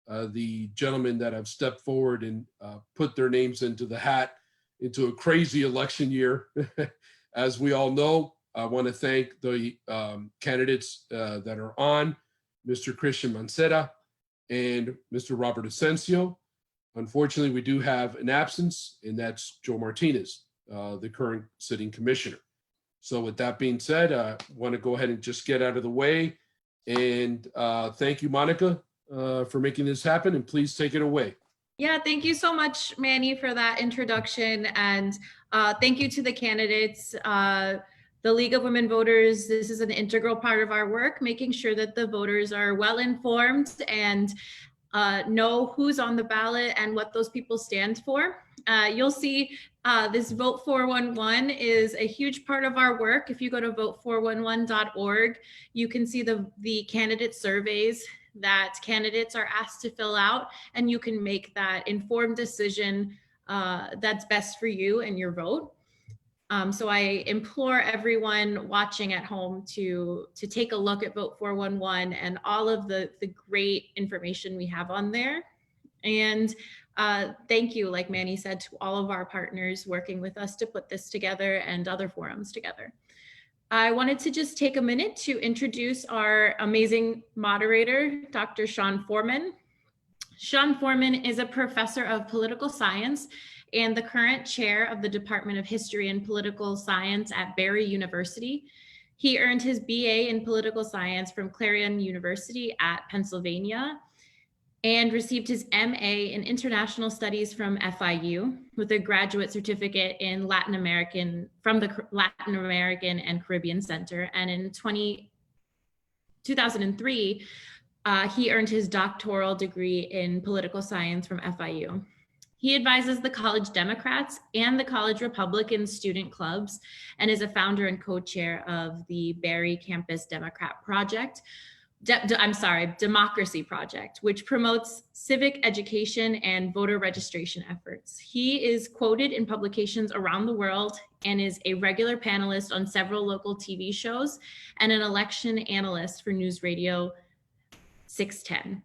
the gentlemen that have stepped forward and put their names into the hat into a crazy election year. As we all know, I want to thank the candidates that are on, Mr. Christian Mancera and Mr. Robert Asensio. Unfortunately, we do have an absence, and that's Joe Martinez, the current sitting commissioner. So with that being said, I want to go ahead and just get out of the way. And thank you, Monica, for making this happen, and please take it away. Yeah, thank you so much, Manny, for that introduction. And thank you to the candidates. The League of Women Voters, this is an integral part of our work, making sure that the voters are well informed and know who's on the ballot and what those people stand for. You'll see this Vote 411 is a huge part of our work. If you go to vote411.org, you can see the candidate surveys that candidates are asked to fill out, and you can make that informed decision that's best for you and your vote. So I implore everyone watching at home to take a look at Vote 411 and all of the great information we have on there. And thank you, like Manny said, to all of our partners working with us to put this together and other forums together. I wanted to just take a minute to introduce our amazing moderator, Dr. Sean Foreman. Sean Foreman is a professor of political science and the current chair of the Department of History and Political Science at Barry University. He earned his BA in political science from Clarion University at Pennsylvania and received his MA in international studies from FIU with a graduate certificate in from the Latin American and Caribbean Center. And in 2003, he earned his doctoral degree in political science from FIU. He advises the College Democrats and the College Republican student clubs and is a founder and co-chair of the Barry Campus Democrat Project, Democracy Project, which promotes civic education and voter registration efforts. He is quoted in publications around the world and is a regular panelist on several local TV shows and an election analyst for News Radio 610.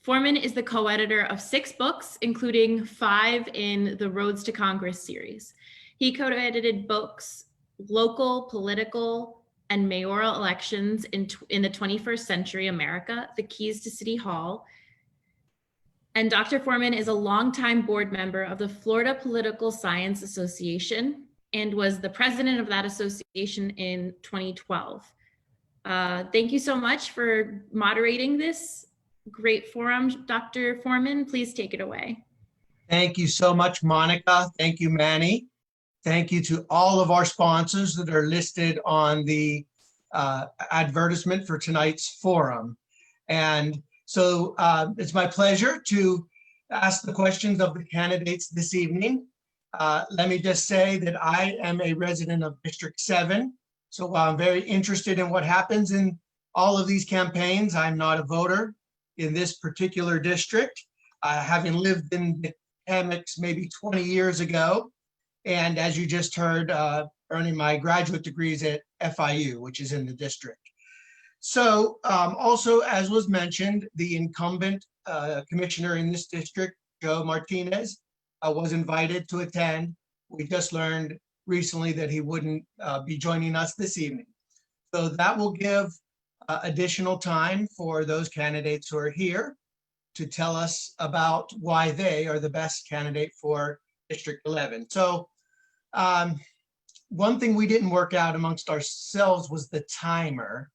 Foreman is the co-editor of 6 books, including 5 in the Roads to Congress series. He co-edited books, Local, Political, and Mayoral Elections in the 21st Century America, The Keys to City Hall. And Dr. Foreman is a longtime board member of the Florida Political Science Association and was the president of that association in 2012. Thank you so much for moderating this great forum, Dr. Foreman. Please take it away. Thank you so much, Monica. Thank you, Manny. Thank you to all of our sponsors that are listed on the advertisement for tonight's forum. And so it's my pleasure to ask the questions of the candidates this evening. Let me just say that I am a resident of District 7. So while I'm very interested in what happens in all of these campaigns, I'm not a voter in this particular district, having lived in the Hammocks maybe 20 years ago. And as you just heard, earning my graduate degrees at FIU, which is in the district. So also, as was mentioned, the incumbent commissioner in this district, Joe Martinez, was invited to attend. We just learned recently that he wouldn't be joining us this evening. So that will give additional time for those candidates who are here to tell us about why they are the best candidate for District 11. So one thing we didn't work out amongst ourselves was the timer.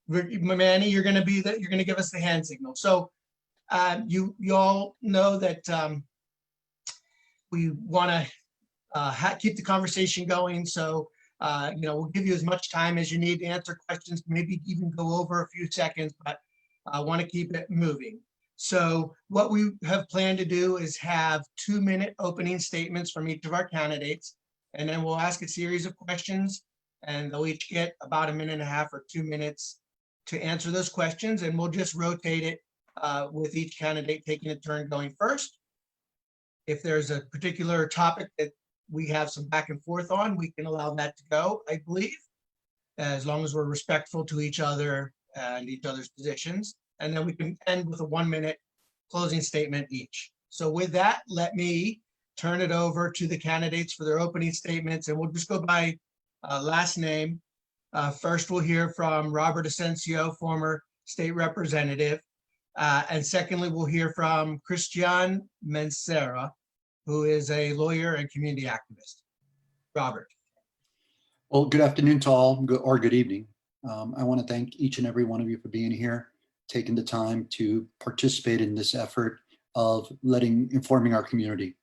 Manny, you're going to give us the hand signal. So you all know that we want to keep the conversation going. So we'll give you as much time as you need to answer questions, maybe even go over a few seconds, but I want to keep it moving. So what we have planned to do is have 2-minute opening statements from each of our candidates, and then we'll ask a series of questions, and they'll each get about 1.5 minutes or 2 minutes to answer those questions, and we'll just rotate it with each candidate taking a turn going first. If there's a particular topic that we have some back and forth on, we can allow that to go, I believe, as long as we're respectful to each other and each other's positions. And then we can end with a 1-minute closing statement each. So with that, let me turn it over to the candidates for their opening statements, and we'll just go by last name. First, we'll hear from Robert Asensio, former state representative. And secondly, we'll hear from Christian Mencera, who is a lawyer and community activist. Robert. Well, good afternoon to all, or good evening. I want to thank each and every one of you for being here, taking the time to participate in this effort of informing our community.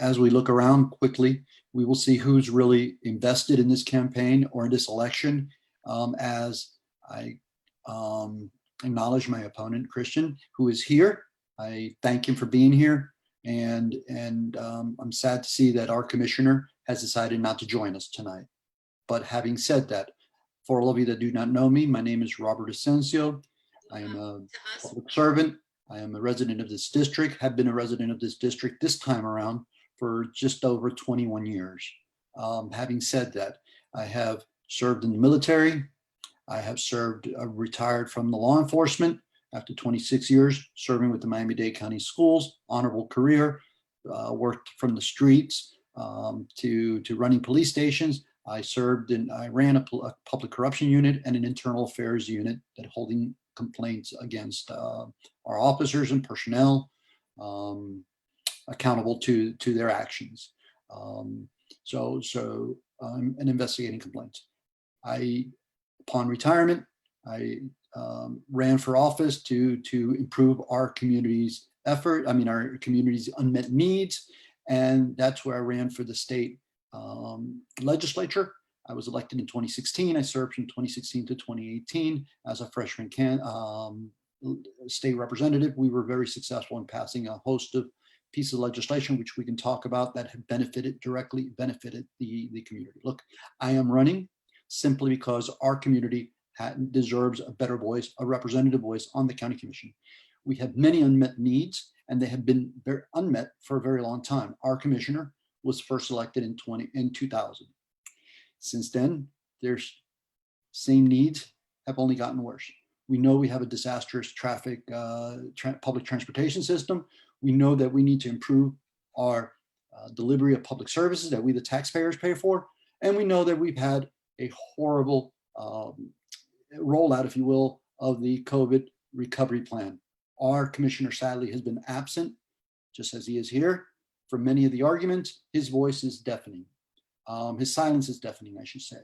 As we look around quickly, we will see who's really invested in this campaign or in this election. As I acknowledge my opponent, Christian, who is here. I thank him for being here. And I'm sad to see that our commissioner has decided not to join us tonight. But having said that, for all of you that do not know me, my name is Robert Asensio. I am a public servant. I am a resident of this district, have been a resident of this district this time around for just over 21 years. Having said that, I have served in the military. I have retired from the law enforcement after 26 years serving with the Miami-Dade County Schools, honorable career, worked from the streets to running police stations. I ran a public corruption unit and an internal affairs unit that holding complaints against our officers and personnel accountable to their actions. So I'm investigating complaints. Upon retirement, I ran for office to improve our community's our community's unmet needs. And that's where I ran for the state legislature. I was elected in 2016. I served from 2016 to 2018 as a freshman state representative. We were very successful in passing a host of pieces of legislation, which we can talk about, that have directly benefited the community. Look, I am running simply because our community deserves a better voice, a representative voice on the county commission. We have many unmet needs, and they have been very unmet for a very long time. Our commissioner was first elected in 2000. Since then, there's same needs have only gotten worse. We know we have a disastrous public transportation system. We know that we need to improve our delivery of public services that we, the taxpayers, pay for. And we know that we've had a horrible rollout, if you will, of the COVID recovery plan. Our commissioner sadly has been absent, just as he is here. For many of the arguments, his voice is deafening. His silence is deafening, I should say.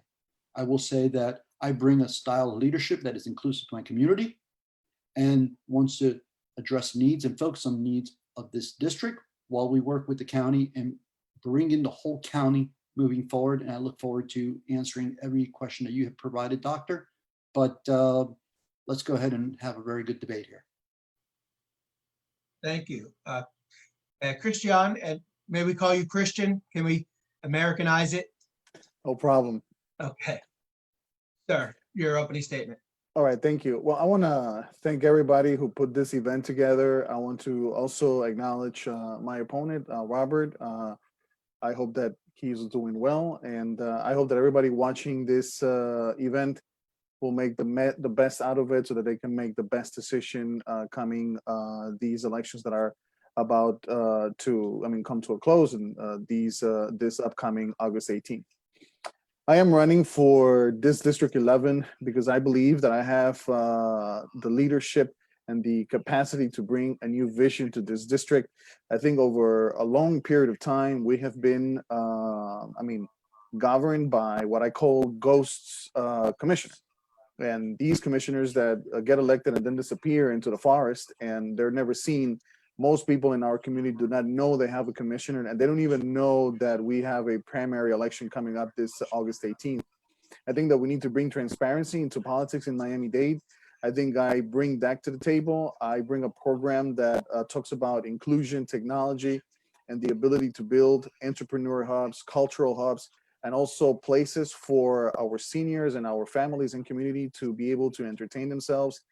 I will say that I bring a style of leadership that is inclusive to my community and wants to address needs and focus on the needs of this district while we work with the county and bring in the whole county moving forward. And I look forward to answering every question that you have provided, Doctor. But let's go ahead and have a very good debate here. Thank you. Christian, and may we call you Christian? Can we Americanize it? No problem. Okay. Sir, your opening statement. All right, thank you. Well, I want to thank everybody who put this event together. I want to also acknowledge my opponent, Robert. I hope that he's doing well, and I hope that everybody watching this event will make the best out of it so that they can make the best decision coming these elections that are about to come to a close in this upcoming August 18th. I am running for this District 11 because I believe that I have the leadership and the capacity to bring a new vision to this district. I think over a long period of time, we have been, governed by what I call ghosts commissioners. And these commissioners that get elected and then disappear into the forest and they're never seen. Most people in our community do not know they have a commissioner, and they don't even know that we have a primary election coming up this August 18th. I think that we need to bring transparency into politics in Miami-Dade. I think I bring that to the table. I bring a program that talks about inclusion, technology, and the ability to build entrepreneur hubs, cultural hubs, and also places for our seniors and our families and community to be able to entertain themselves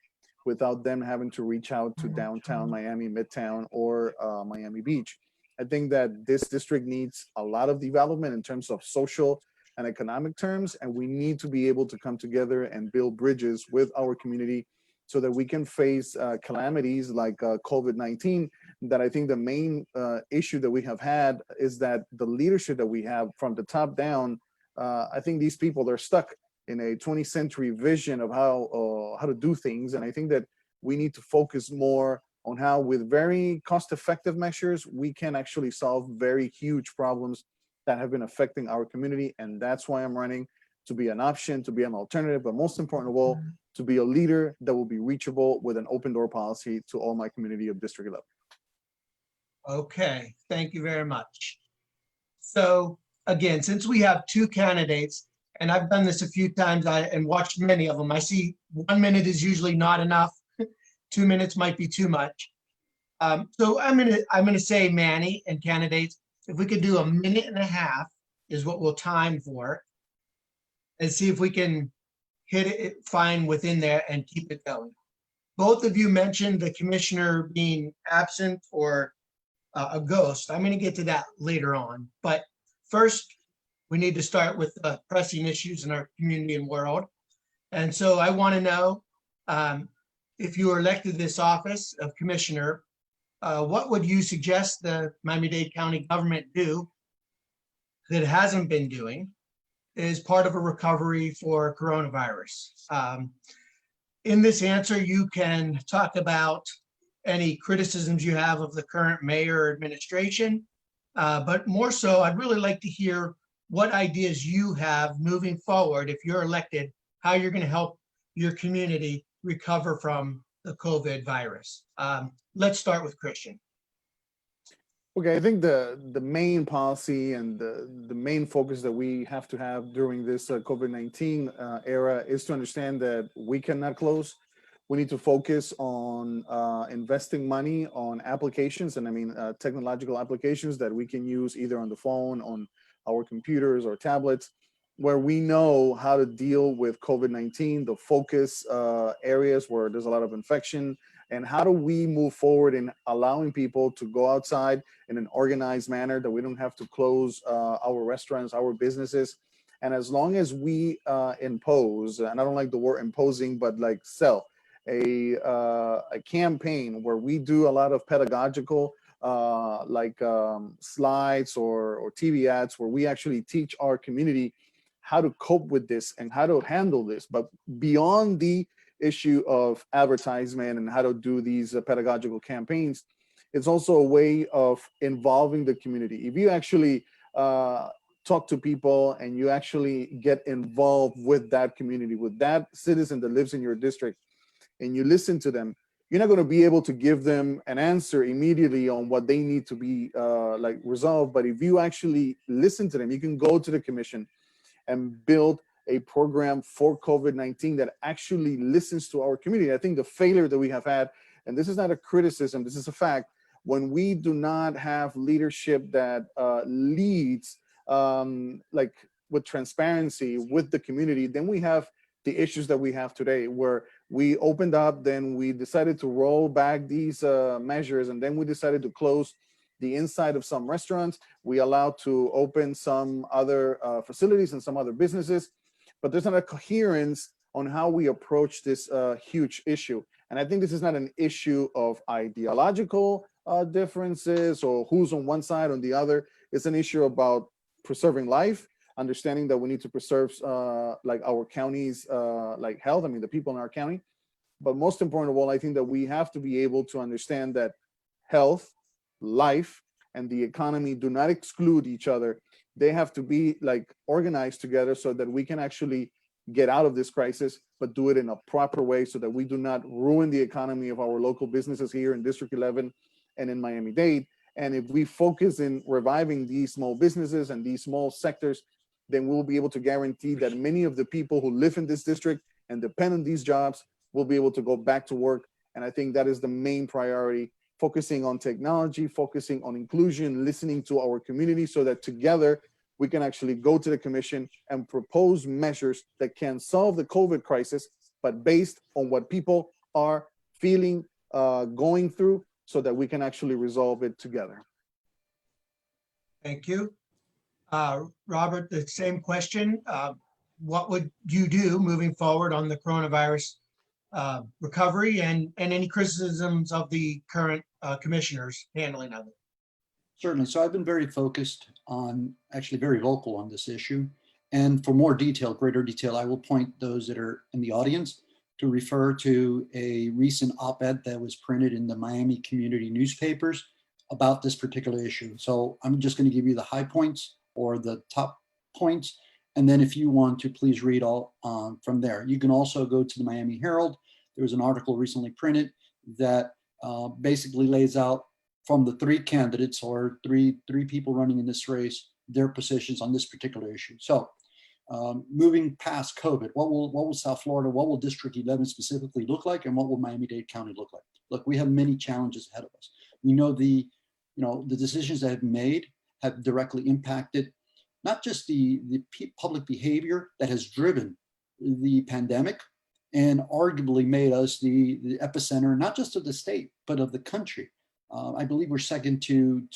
without them having to reach out to downtown Miami, Midtown, or Miami Beach. I think that this district needs a lot of development in terms of social and economic terms, and we need to be able to come together and build bridges with our community so that we can face calamities like COVID-19. That I think the main issue that we have had is that the leadership that we have from the top down, I think these people are stuck in a 20th century vision of how to do things. And I think that we need to focus more on how, with very cost-effective measures, we can actually solve very huge problems that have been affecting our community. And that's why I'm running, to be an option, to be an alternative, but most important of all, to be a leader that will be reachable with an open door policy to all my community of District 11. Okay, thank you very much. So again, since we have two candidates, and I've done this a few times and watched many of them, I see 1 minute is usually not enough. 2 minutes might be too much. So I'm gonna say, Manny and candidates, if we could do 1.5 minutes is what we'll time for, and see if we can hit it fine within there and keep it going. Both of you mentioned the commissioner being absent or a ghost. I'm going to get to that later on. But first, we need to start with pressing issues in our community and world. And so I want to know, if you were elected to this office of commissioner, what would you suggest the Miami-Dade County government do that it hasn't been doing as part of a recovery for coronavirus? In this answer, you can talk about any criticisms you have of the current mayor or administration, but more so, I'd really like to hear what ideas you have moving forward if you're elected, how you're going to help your community recover from the COVID virus. Let's start with Christian. Okay, I think the main policy and the main focus that we have to have during this COVID-19 era is to understand that we cannot close. We need to focus on investing money on applications, and I mean technological applications that we can use either on the phone, on our computers or tablets, where we know how to deal with COVID-19, the focus areas where there's a lot of infection, and how do we move forward in allowing people to go outside in an organized manner, that we don't have to close our restaurants, our businesses. And as long as we impose, and I don't like the word imposing, but like a campaign where we do a lot of pedagogical slides or TV ads where we actually teach our community how to cope with this and how to handle this. But beyond the issue of advertisement and how to do these pedagogical campaigns, it's also a way of involving the community. If you actually talk to people and you actually get involved with that community, with that citizen that lives in your district, and you listen to them, you're not going to be able to give them an answer immediately on what they need to be resolved. But if you actually listen to them, you can go to the commission and build a program for COVID-19 that actually listens to our community. I think the failure that we have had, and this is not a criticism, this is a fact, when we do not have leadership that leads with transparency with the community, then we have the issues that we have today, where we opened up, then we decided to roll back these measures, and then we decided to close the inside of some restaurants. We allowed to open some other facilities and some other businesses, but there's not a coherence on how we approach this huge issue. And I think this is not an issue of ideological differences or who's on one side or the other. It's an issue about preserving life, understanding that we need to preserve our county's health, I mean, the people in our county. But most important of all, I think that we have to be able to understand that health, life, and the economy do not exclude each other. They have to be organized together so that we can actually get out of this crisis, but do it in a proper way so that we do not ruin the economy of our local businesses here in District 11 and in Miami-Dade. And if we focus in reviving these small businesses and these small sectors, then we'll be able to guarantee that many of the people who live in this district and depend on these jobs will be able to go back to work. And I think that is the main priority, focusing on technology, focusing on inclusion, listening to our community so that together we can actually go to the commission and propose measures that can solve the COVID crisis, but based on what people are feeling, going through, so that we can actually resolve it together. Thank you. Robert, the same question. What would you do moving forward on the coronavirus recovery and any criticisms of the current commissioners handling of it? Certainly. So I've been very focused on, actually very vocal on this issue. And for more detail, greater detail, I will point those that are in the audience to refer to a recent op-ed that was printed in the Miami community newspapers about this particular issue. So I'm just going to give you the high points or the top points. And then if you want to, please read all from there. You can also go to the Miami Herald. There was an article recently printed that basically lays out from the three candidates or three people running in this race, their positions on this particular issue. So moving past COVID, what will South Florida, what will District 11 specifically look like, and what will Miami-Dade County look like? Look, we have many challenges ahead of us. We know the decisions that have been made have directly impacted not just the public behavior that has driven the pandemic and arguably made us the epicenter, not just of the state, but of the country. I believe we're second to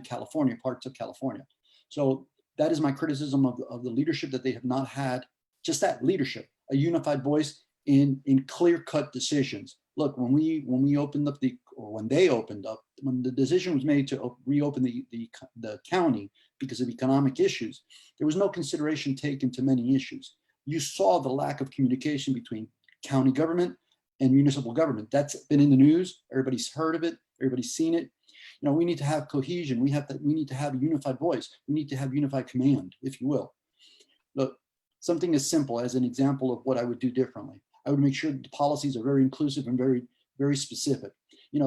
California, parts of California. So that is my criticism of the leadership, that they have not had just that leadership, a unified voice in clear-cut decisions. Look, when we opened up when the decision was made to reopen the county because of economic issues, there was no consideration taken to many issues. You saw the lack of communication between county government and municipal government. That's been in the news. Everybody's heard of it. Everybody's seen it. We need to have cohesion. We need to have a unified voice. We need to have unified command, if you will. Look, something as simple as an example of what I would do differently. I would make sure that the policies are very inclusive and very, very specific.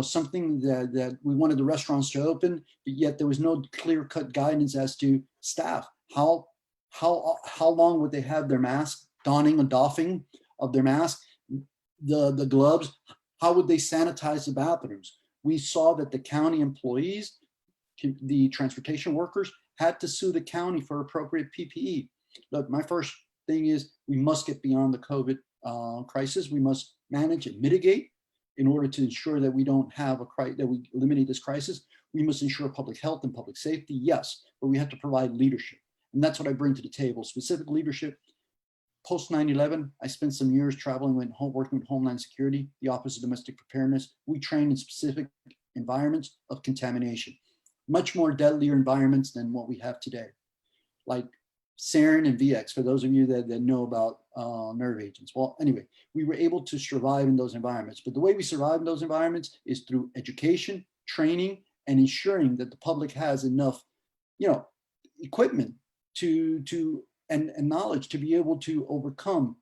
Something that we wanted the restaurants to open, but yet there was no clear-cut guidance as to staff. How long would they have their mask, donning and doffing of their mask, the gloves? How would they sanitize the bathrooms? We saw that the county employees, the transportation workers, had to sue the county for appropriate PPE. Look, my first thing is we must get beyond the COVID crisis. We must manage and mitigate in order to ensure that we don't have that we eliminate this crisis. We must ensure public health and public safety, yes, but we have to provide leadership. And that's what I bring to the table, specific leadership. Post 9/11, I spent some years traveling working with Homeland Security, the Office of Domestic Preparedness. We train in specific environments of contamination, much more deadlier environments than what we have today, like sarin and VX, for those of you that know about nerve agents. Well, anyway, we were able to survive in those environments. But the way we survive in those environments is through education, training, and ensuring that the public has enough, equipment and knowledge to be able to overcome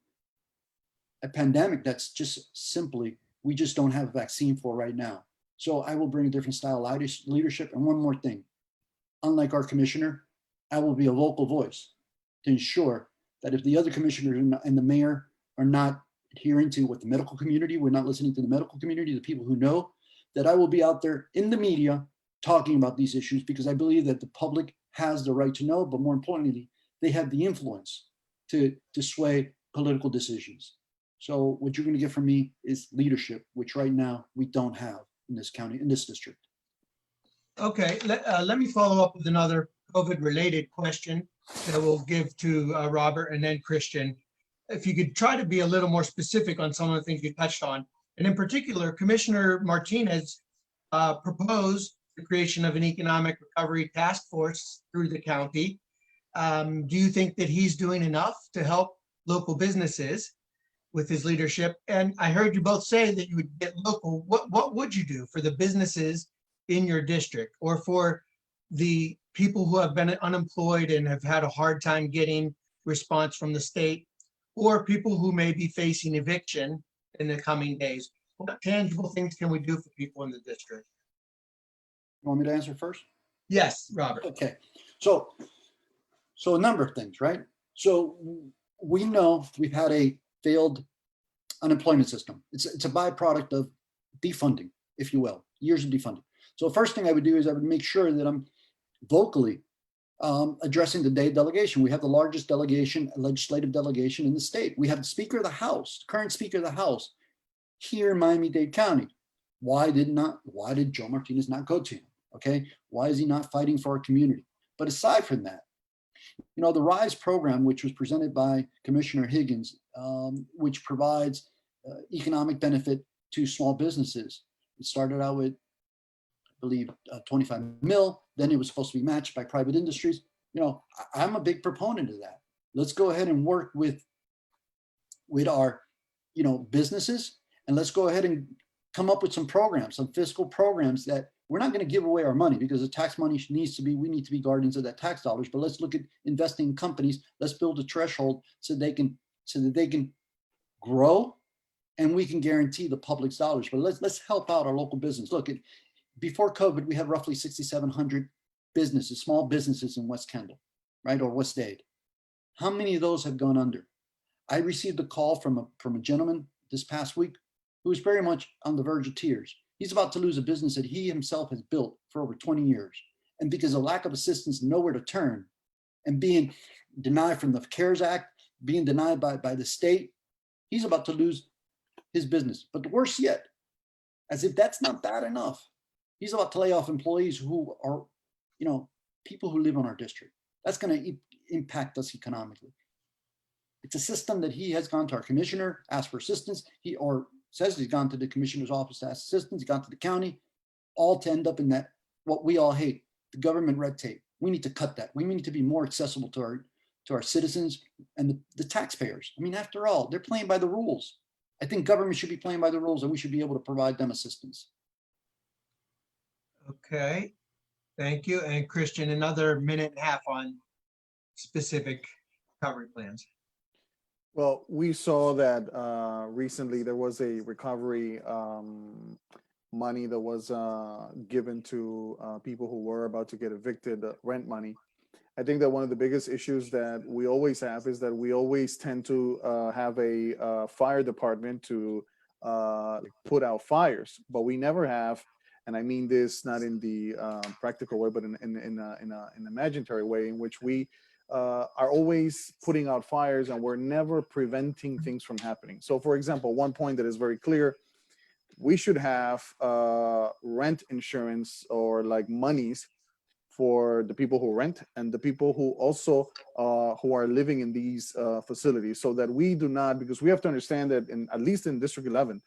a pandemic that's just simply, we just don't have a vaccine for right now. So I will bring a different style of leadership. And one more thing, unlike our commissioner, I will be a vocal voice to ensure that if the other commissioners and the mayor are not adhering to what the medical community, we're not listening to the medical community, the people who know, that I will be out there in the media talking about these issues, because I believe that the public has the right to know, but more importantly, they have the influence to sway political decisions. So what you're going to get from me is leadership, which right now we don't have in this county, in this district. Okay, let me follow up with another COVID-related question that we'll give to Robert and then Christian. If you could try to be a little more specific on some of the things you touched on. And in particular, Commissioner Martinez proposed the creation of an economic recovery task force through the county. Do you think that he's doing enough to help local businesses with his leadership? And I heard you both say that you would get local. What would you do for the businesses in your district, or for the people who have been unemployed and have had a hard time getting response from the state, or people who may be facing eviction in the coming days? What tangible things can we do for people in the district? You want me to answer first? Yes, Robert. Okay, so a number of things, right? So we know we've had a failed unemployment system. It's a byproduct of defunding, if you will, years of defunding. So the first thing I would do is I would make sure that I'm vocally addressing the Dade delegation. We have the largest delegation, legislative delegation in the state. We have the Speaker of the House, current Speaker of the House, here in Miami-Dade County. Why did Joe Martinez not go to him? Okay, why is he not fighting for our community? But aside from that, You know, the RISE program, which was presented by Commissioner Higgins, which provides economic benefit to small businesses. It started out with, I believe, 25 mil. Then it was supposed to be matched by private industries. You know, I'm a big proponent of that. Let's go ahead and work with our, you know, businesses, and let's go ahead and come up with some programs, some fiscal programs that we're not going to give away our money, because the tax money needs to be, we need to be guardians of that tax dollars, but let's look at investing in companies. Let's build a threshold so that they can grow, and we can guarantee the public's dollars. But let's help out our local business. Look, before COVID, we had roughly 6,700 businesses, small businesses in West Kendall, right, or West Dade. How many of those have gone under? I received a call from a gentleman this past week who was very much on the verge of tears. He's about to lose a business that he himself has built for over 20 years. And because of lack of assistance, nowhere to turn, and being denied from the CARES Act, being denied by the state, he's about to lose his business. But worse yet, as if that's not bad enough, he's about to lay off employees who are, you know, people who live on our district. That's going to impact us economically. It's a system that he has gone to our commissioner, asked for assistance. He says he's gone to the commissioner's office to ask assistance. He's gone to the county, all to end up in that, what we all hate, the government red tape. We need to cut that. We need to be more accessible to our citizens and the taxpayers. I mean, after all, they're playing by the rules. I think government should be playing by the rules, and we should be able to provide them assistance. Okay, thank you. And Christian, another minute and a half on specific recovery plans. Well, we saw that recently there was a recovery money that was given to people who were about to get evicted, rent money. I think that one of the biggest issues that we always have is that we always tend to have a fire department to put out fires, but we never have, and I mean this not in the practical way, but in an imaginary way, in which we are always putting out fires and we're never preventing things from happening. So for example, one point that is very clear, we should have rent insurance, or like monies for the people who rent and the people who also who are living in these facilities, so that we do not, because we have to understand that at least in District 11,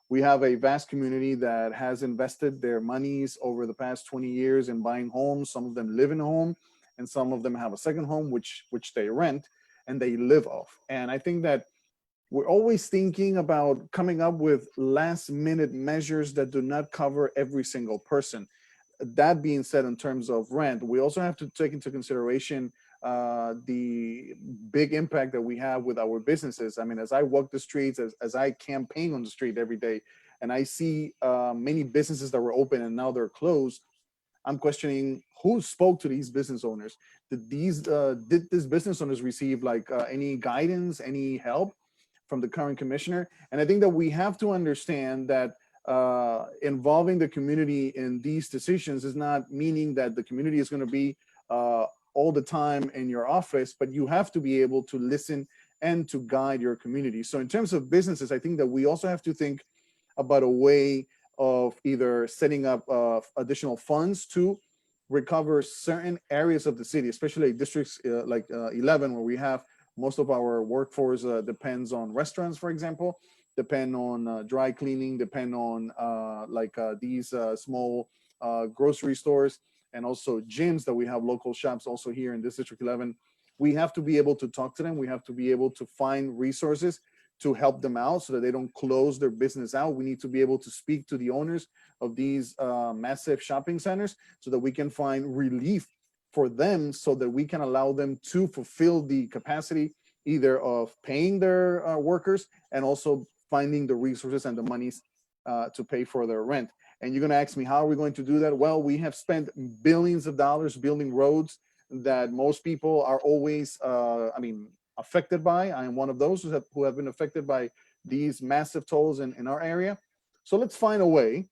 we have a vast community that has invested their monies over the past 20 years in buying homes. Some of them live in a home, and some of them have a second home, which they rent and they live off. And I think that we're always thinking about coming up with last minute measures that do not cover every single person. That being said, in terms of rent, we also have to take into consideration the big impact that we have with our businesses. I mean, as I walk the streets, as I campaign on the street every day, and I see many businesses that were open and now they're closed, I'm questioning who spoke to these business owners. Did these business owners receive like any guidance, any help from the current commissioner? And I think that we have to understand that involving the community in these decisions is not meaning that the community is going to be all the time in your office, but you have to be able to listen and to guide your community. So in terms of businesses, I think that we also have to think about a way of either setting up additional funds to recover certain areas of the city, especially districts like 11, where we have most of our workforce depends on restaurants, for example, depend on dry cleaning, depend on these small grocery stores, and also gyms that we have local shops also here in District 11. We have to be able to talk to them. We have to be able to find resources to help them out so that they don't close their business out. We need to be able to speak to the owners of these massive shopping centers so that we can find relief for them, so that we can allow them to fulfill the capacity either of paying their workers and also finding the resources and the monies to pay for their rent. And you're gonna ask me, how are we going to do that? Well, we have spent billions of dollars building roads that most people are always, affected by. I am one of those who have been affected by these massive tolls in our area. So let's find a way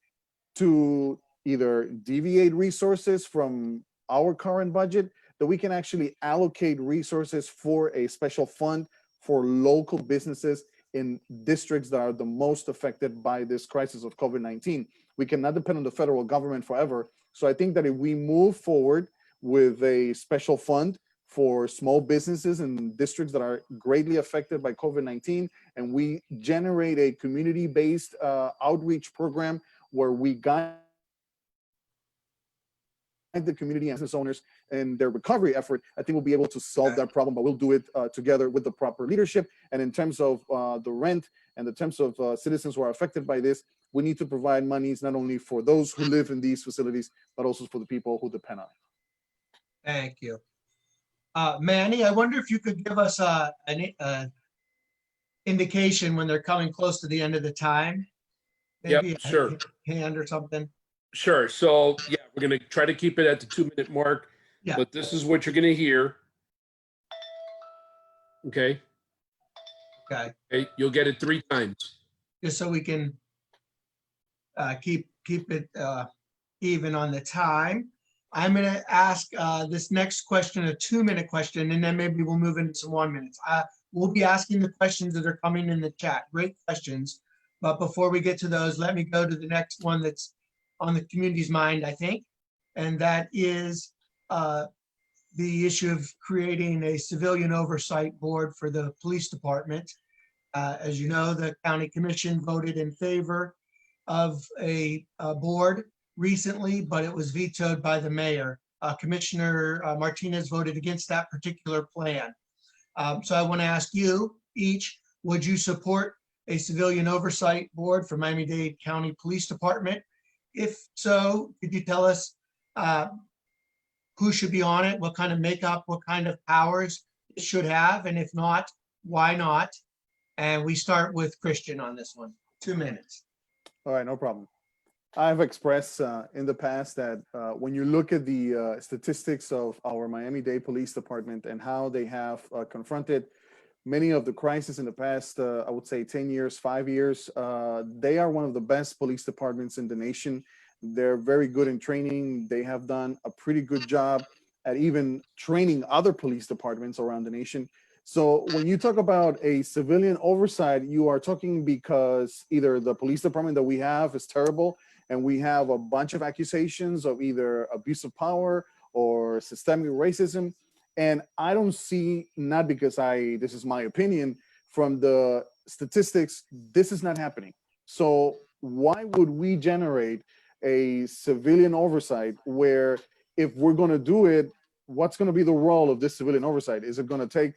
to either deviate resources from our current budget, that we can actually allocate resources for a special fund for local businesses in districts that are the most affected by this crisis of COVID-19. We cannot depend on the federal government forever. So I think that if we move forward with a special fund for small businesses in districts that are greatly affected by COVID-19. And we generate a community-based outreach program where we guide the community and business owners in their recovery effort. I think we'll be able to solve that problem, but we'll do it together with the proper leadership. And in terms of the rent and in terms of citizens who are affected by this, we need to provide monies not only for those who live in these facilities, but also for the people who depend on it. Thank you. Manny, I wonder if you could give us an indication when they're coming close to the end of the time? Maybe Yep, sure. a hand or something? Sure. So yeah, we're going to try to keep it at the 2-minute mark, Yeah. but this is what you're going to hear. Okay. Okay, Okay. You'll get it 3 times. just so we can keep it even on the time. I'm going to ask this next question, a 2-minute question, and then maybe we'll move into some 1 minutes. We'll be asking the questions that are coming in the chat. Great questions. But before we get to those, let me go to the next one that's on the community's mind, I think. And that is the issue of creating a civilian oversight board for the police department. As you know, the county commission voted in favor of a board recently, but it was vetoed by the mayor. Commissioner Martinez voted against that particular plan. So I want to ask you each, would you support a civilian oversight board for Miami-Dade County Police Department? If so, could you tell us who should be on it, what kind of makeup, what kind of powers it should have, and if not, why not? And we start with Christian on this one. 2 minutes. All right, no problem. I've expressed in the past that when you look at the statistics of our Miami-Dade Police Department and how they have confronted many of the crises in the past, I would say 10 years, 5 years, they are one of the best police departments in the nation. They're very good in training. They have done a pretty good job at even training other police departments around the nation. So when you talk about a civilian oversight, you are talking because either the police department that we have is terrible, and we have a bunch of accusations of either abuse of power or systemic racism. And I don't see, not because this is my opinion, from the statistics, this is not happening. So why would we generate a civilian oversight where, if we're going to do it, what's going to be the role of this civilian oversight? Is it going to take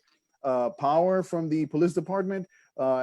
power from the police department?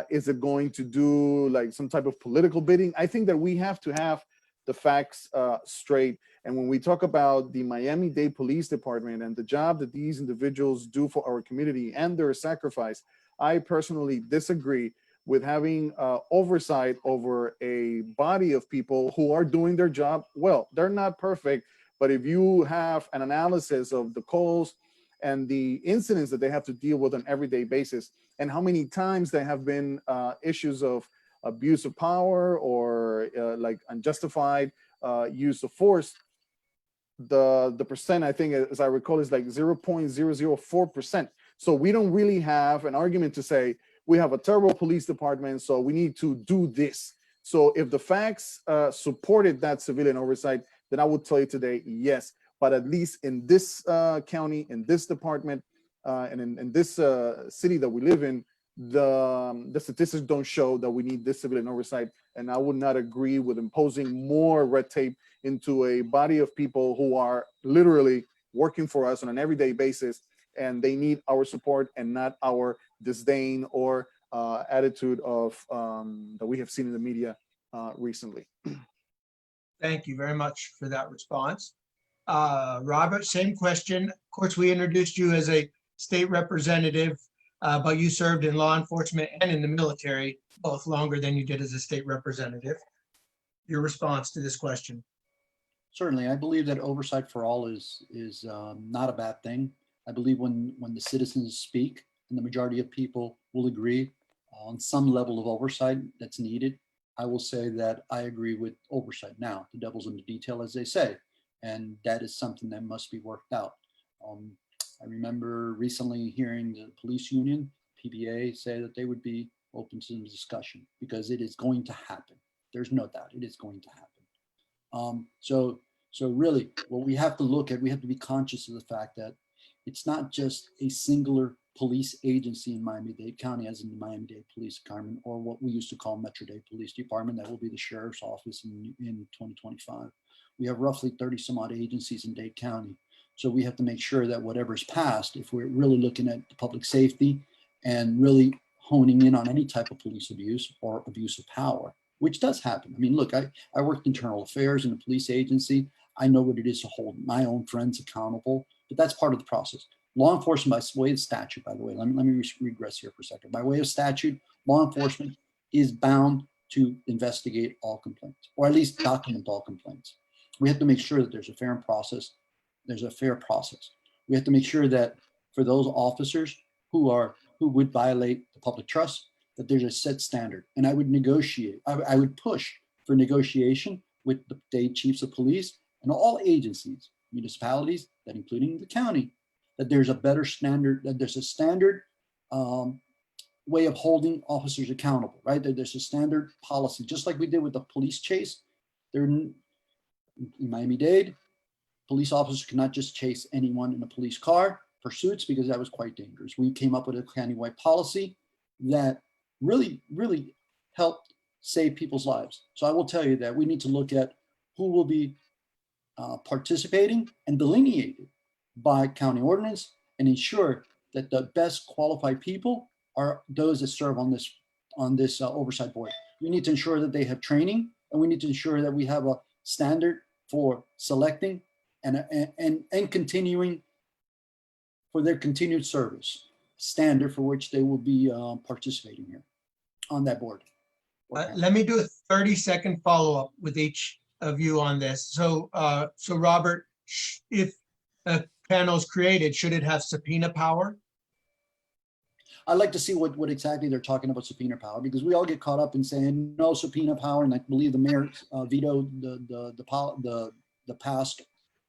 Is it going to do like some type of political bidding? I think that we have to have the facts straight. And when we talk about the Miami-Dade Police Department and the job that these individuals do for our community and their sacrifice, I personally disagree with having oversight over a body of people who are doing their job well. They're not perfect, but if you have an analysis of the calls and the incidents that they have to deal with on an everyday basis, and how many times there have been issues of abuse of power or like unjustified use of force, the percent, I think, as I recall, is like 0.004%. So we don't really have an argument to say we have a terrible police department, so we need to do this. So if the facts supported that civilian oversight, then I would tell you today, yes. But at least in this county, in this department, and in this city that we live in, the statistics don't show that we need this civilian oversight. And I would not agree with imposing more red tape into a body of people who are literally working for us on an everyday basis, and they need our support and not our disdain or attitude of that we have seen in the media recently. Thank you very much for that response. Robert, same question. Of course, we introduced you as a state representative, but you served in law enforcement and in the military, both longer than you did as a state representative. Your response to this question? Certainly, I believe that oversight for all is not a bad thing. I believe when the citizens speak, and the majority of people will agree on some level of oversight that's needed, I will say that I agree with oversight. Now, the devil's in the detail, as they say, and that is something that must be worked out. I remember recently hearing the police union, PBA, say that they would be open to the discussion because it is going to happen. There's no doubt it is going to happen. So really, what we have to look at, we have to be conscious of the fact that it's not just a singular police agency in Miami-Dade County, as in the Miami-Dade Police Department, or what we used to call Metro-Dade Police Department. That will be the sheriff's office in 2025. We have roughly 30 some odd agencies in Dade County. So we have to make sure that whatever's passed, if we're really looking at public safety and really honing in on any type of police abuse or abuse of power, which does happen. I mean, look, I worked internal affairs in a police agency. I know what it is to hold my own friends accountable, but that's part of the process. Law enforcement, by way of statute, by the way, let me regress here for a second. By way of statute, law enforcement is bound to investigate all complaints, or at least document all complaints. We have to make sure that there's a fair process. There's a fair process. We have to make sure that for those officers who would violate the public trust, that there's a set standard. And I would negotiate, I would push for negotiation with the state chiefs of police and all agencies, municipalities, that including the county, that there's a better standard, that there's a standard way of holding officers accountable, right? That there's a standard policy, just like we did with the police chase. There in Miami-Dade, police officers cannot just chase anyone in a police car, pursuits, because that was quite dangerous. We came up with a countywide policy that really, really helped save people's lives. So I will tell you that we need to look at who will be participating and delineated by county ordinance and ensure that the best qualified people are those that serve on this oversight board. We need to ensure that they have training, and we need to ensure that we have a standard for selecting and continuing for their continued service, standard for which they will be participating here on that board. Let me do a 30-second follow-up with each of you on this. So Robert, if a panel is created, should it have subpoena power? I'd like to see what exactly they're talking about subpoena power, because we all get caught up in saying no subpoena power, and I believe the mayor vetoed the past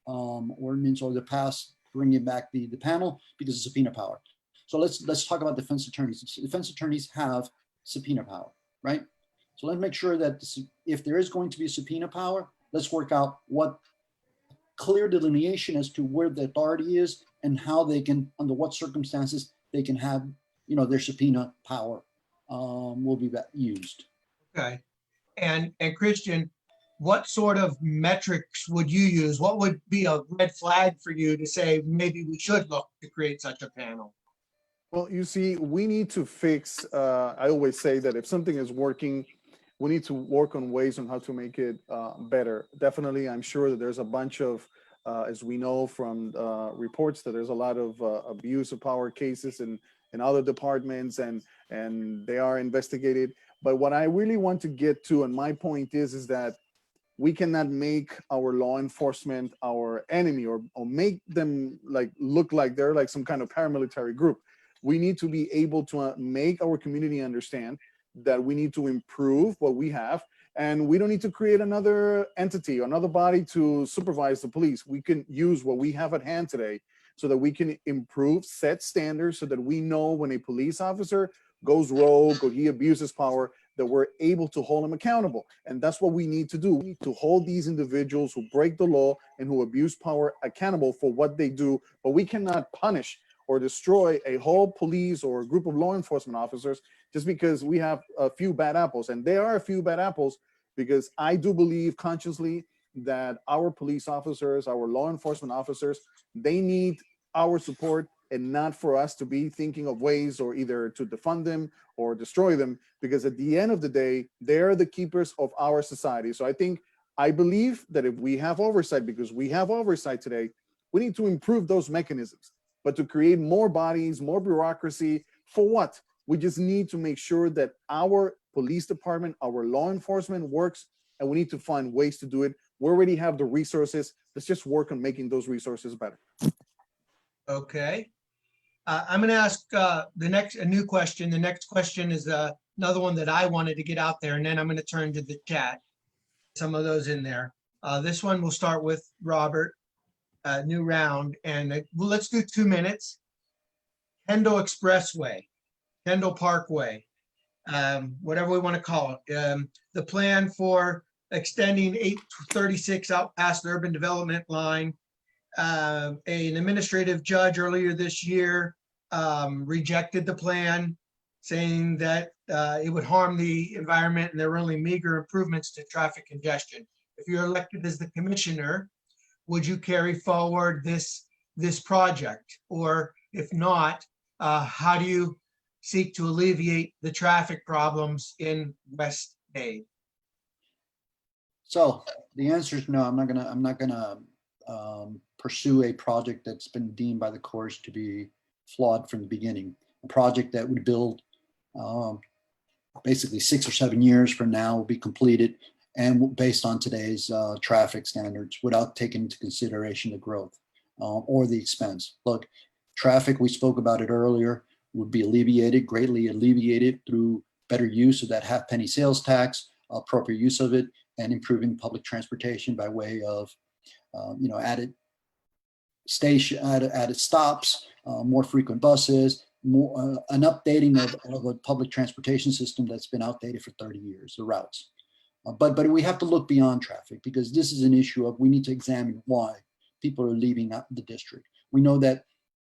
ordinance, or the past bringing back the panel because of subpoena power. So let's talk about defense attorneys. Defense attorneys have subpoena power, right? So let's make sure that if there is going to be a subpoena power, let's work out what clear delineation as to where the authority is and how they can, under what circumstances they can have, their subpoena power will be used. Okay. And Christian, what sort of metrics would you use? What would be a red flag for you to say, maybe we should look to create such a panel? Well, you see, we need to fix, I always say that if something is working, we need to work on ways on how to make it better. Definitely, I'm sure that there's a bunch of, as we know from reports, that there's a lot of abuse of power cases in other departments, and they are investigated. But what I really want to get to, and my point is that we cannot make our law enforcement our enemy, or make them look like they're like some kind of paramilitary group. We need to be able to make our community understand that we need to improve what we have, and we don't need to create another entity, another body to supervise the police. We can use what we have at hand today so that we can improve, set standards, so that we know when a police officer goes rogue or he abuses power, that we're able to hold him accountable. And that's what we need to do. We need to hold these individuals who break the law and who abuse power accountable for what they do, but we cannot punish or destroy a whole police or a group of law enforcement officers just because we have a few bad apples. And there are a few bad apples, because I do believe consciously that our police officers, our law enforcement officers, they need our support, and not for us to be thinking of ways or either to defund them or destroy them, because at the end of the day, they're the keepers of our society. So I believe that if we have oversight, because we have oversight today, we need to improve those mechanisms. But to create more bodies, more bureaucracy, for what? We just need to make sure that our police department, our law enforcement works, and we need to find ways to do it. We already have the resources. Let's just work on making those resources better. Okay. I'm going to ask a new question. The next question is another one that I wanted to get out there, and then I'm going to turn to the chat. Some of those in there. This one we'll start with Robert, new round, and let's do 2 minutes. Kendall Expressway, Kendall Parkway, whatever we want to call it. The plan for extending 836 out past the urban development line. an administrative judge earlier this year rejected the plan, saying that it would harm the environment and there were only meager improvements to traffic congestion. If you're elected as the commissioner, would you carry forward this project? Or if not, how do you seek to alleviate the traffic problems in West Dade? So the answer is no. I'm not gonna pursue a project that's been deemed by the courts to be flawed from the beginning. A project that would build basically 6 or 7 years from now will be completed, and based on today's traffic standards, without taking into consideration the growth or the expense. Look, traffic, we spoke about it earlier, would be alleviated, greatly alleviated through better use of that half-penny sales tax, appropriate use of it, and improving public transportation by way of added stops, more frequent buses, more an updating of a public transportation system that's been outdated for 30 years, the routes. But we have to look beyond traffic, because this is an issue of, we need to examine why people are leaving the district. We know that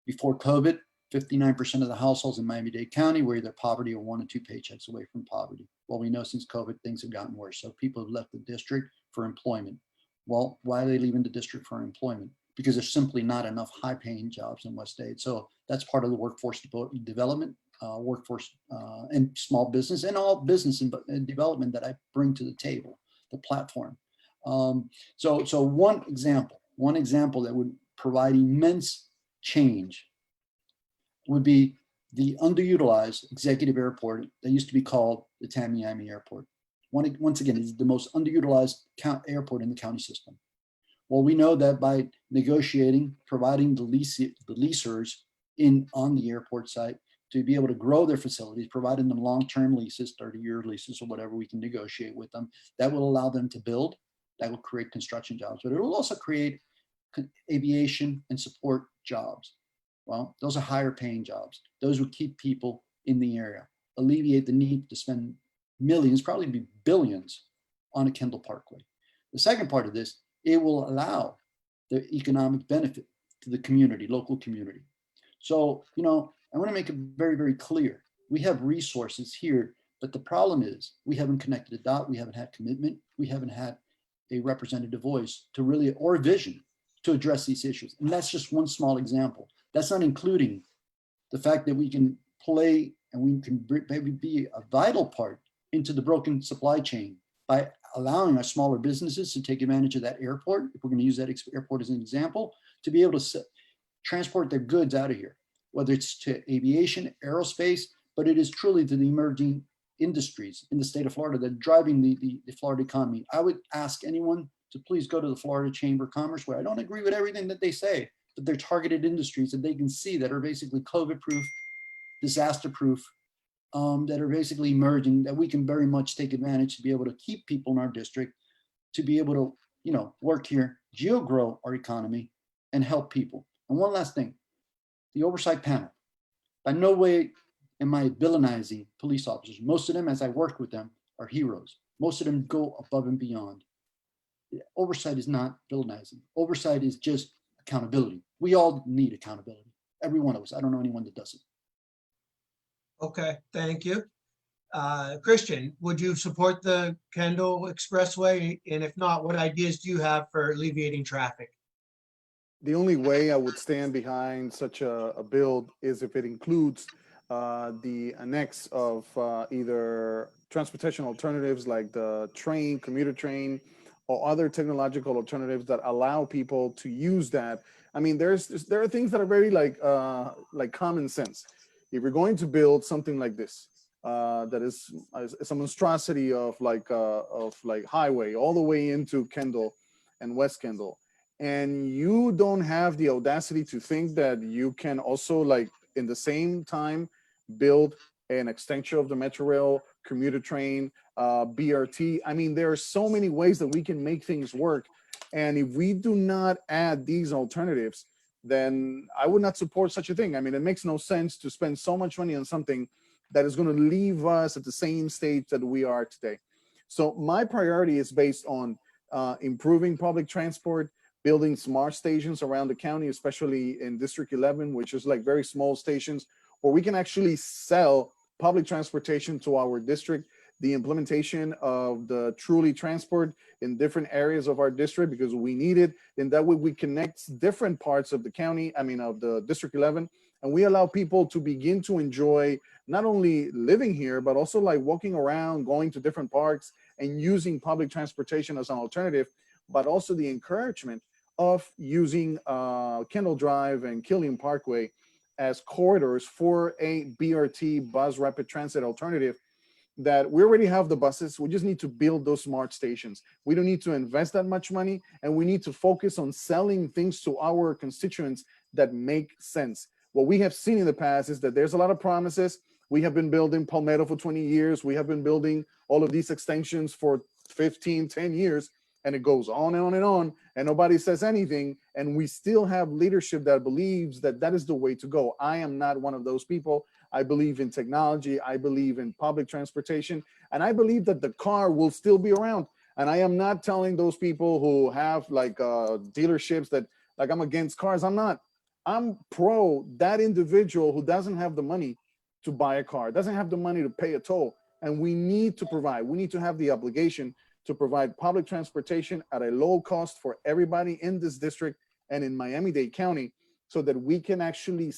before COVID, 59% of the households in Miami-Dade County were either poverty or 1 or 2 paychecks away from poverty. Well, we know since COVID, things have gotten worse. So people have left the district for employment. Well, why are they leaving the district for employment? Because there's simply not enough high-paying jobs in West Dade. So that's part of the workforce development, workforce and small business, and all business and development that I bring to the table, the platform. So one example that would provide immense change would be the underutilized executive airport that used to be called the Tamiami Airport. Once again, it's the most underutilized airport in the county system. Well, we know that by negotiating, providing the leasers on the airport site to be able to grow their facilities, providing them long-term leases, 30-year leases or whatever we can negotiate with them, that will allow them to build, that will create construction jobs, but it will also create aviation and support jobs. Well, those are higher paying jobs. Those would keep people in the area, alleviate the need to spend millions, probably be billions, on a Kendall Parkway. The second part of this, it will allow the economic benefit to the community, local community. So, I want to make it very, very clear. We have resources here, but the problem is we haven't connected the dot. We haven't had commitment. We haven't had a representative voice to really, or vision to address these issues. And that's just one small example. That's not including the fact that we can play and we can maybe be a vital part into the broken supply chain by allowing our smaller businesses to take advantage of that airport, if we're going to use that airport as an example, to be able to transport their goods out of here, whether it's to aviation, aerospace, but it is truly to the emerging industries in the state of Florida that are driving the Florida economy. I would ask anyone to please go to the Florida Chamber of Commerce, where I don't agree with everything that they say, but they're targeted industries that they can see that are basically COVID-proof, disaster-proof, that are basically emerging, that we can very much take advantage to be able to keep people in our district, to be able to, work here, geo-grow our economy, and help people. And one last thing, the oversight panel. By no way am I villainizing police officers. Most of them, as I worked with them, are heroes. Most of them go above and beyond. Oversight is not villainizing. Oversight is just accountability. We all need accountability. Every one of us. I don't know anyone that doesn't. Okay, thank you. Christian, would you support the Kendall Expressway? And if not, what ideas do you have for alleviating traffic? The only way I would stand behind such a build is if it includes the annex of either transportation alternatives like the train, commuter train, or other technological alternatives that allow people to use that. I mean, there are things that are very like common sense. If you're going to build something like this, that is a monstrosity of like highway all the way into Kendall and West Kendall, and you don't have the audacity to think that you can also like in the same time build an extension of the Metro Rail, commuter train, BRT. I mean, there are so many ways that we can make things work. And if we do not add these alternatives, then I would not support such a thing. I mean, it makes no sense to spend so much money on something that is going to leave us at the same state that we are today. So my priority is based on improving public transport, building smart stations around the county, especially in District 11, which is like very small stations where we can actually sell public transportation to our district, the implementation of the Truly Transport in different areas of our district because we need it. And that way we connect different parts of the county, of the District 11, and we allow people to begin to enjoy not only living here, but also like walking around, going to different parks and using public transportation as an alternative, but also the encouragement of using Kendall Drive and Killian Parkway as corridors for a BRT bus rapid transit alternative. That we already have the buses, we just need to build those smart stations. We don't need to invest that much money, and we need to focus on selling things to our constituents that make sense. What we have seen in the past is that there's a lot of promises. We have been building Palmetto for 20 years. We have been building all of these extensions for 15, 10 years, and it goes on and on and on, and nobody says anything. And we still have leadership that believes that that is the way to go. I am not one of those people. I believe in technology. I believe in public transportation. And I believe that the car will still be around. And I am not telling those people who have like dealerships that like I'm against cars. I'm not. I'm pro that individual who doesn't have the money to buy a car, doesn't have the money to pay a toll. And we need to provide, we need to have the obligation to provide public transportation at a low cost for everybody in this district and in Miami-Dade County, so that we can actually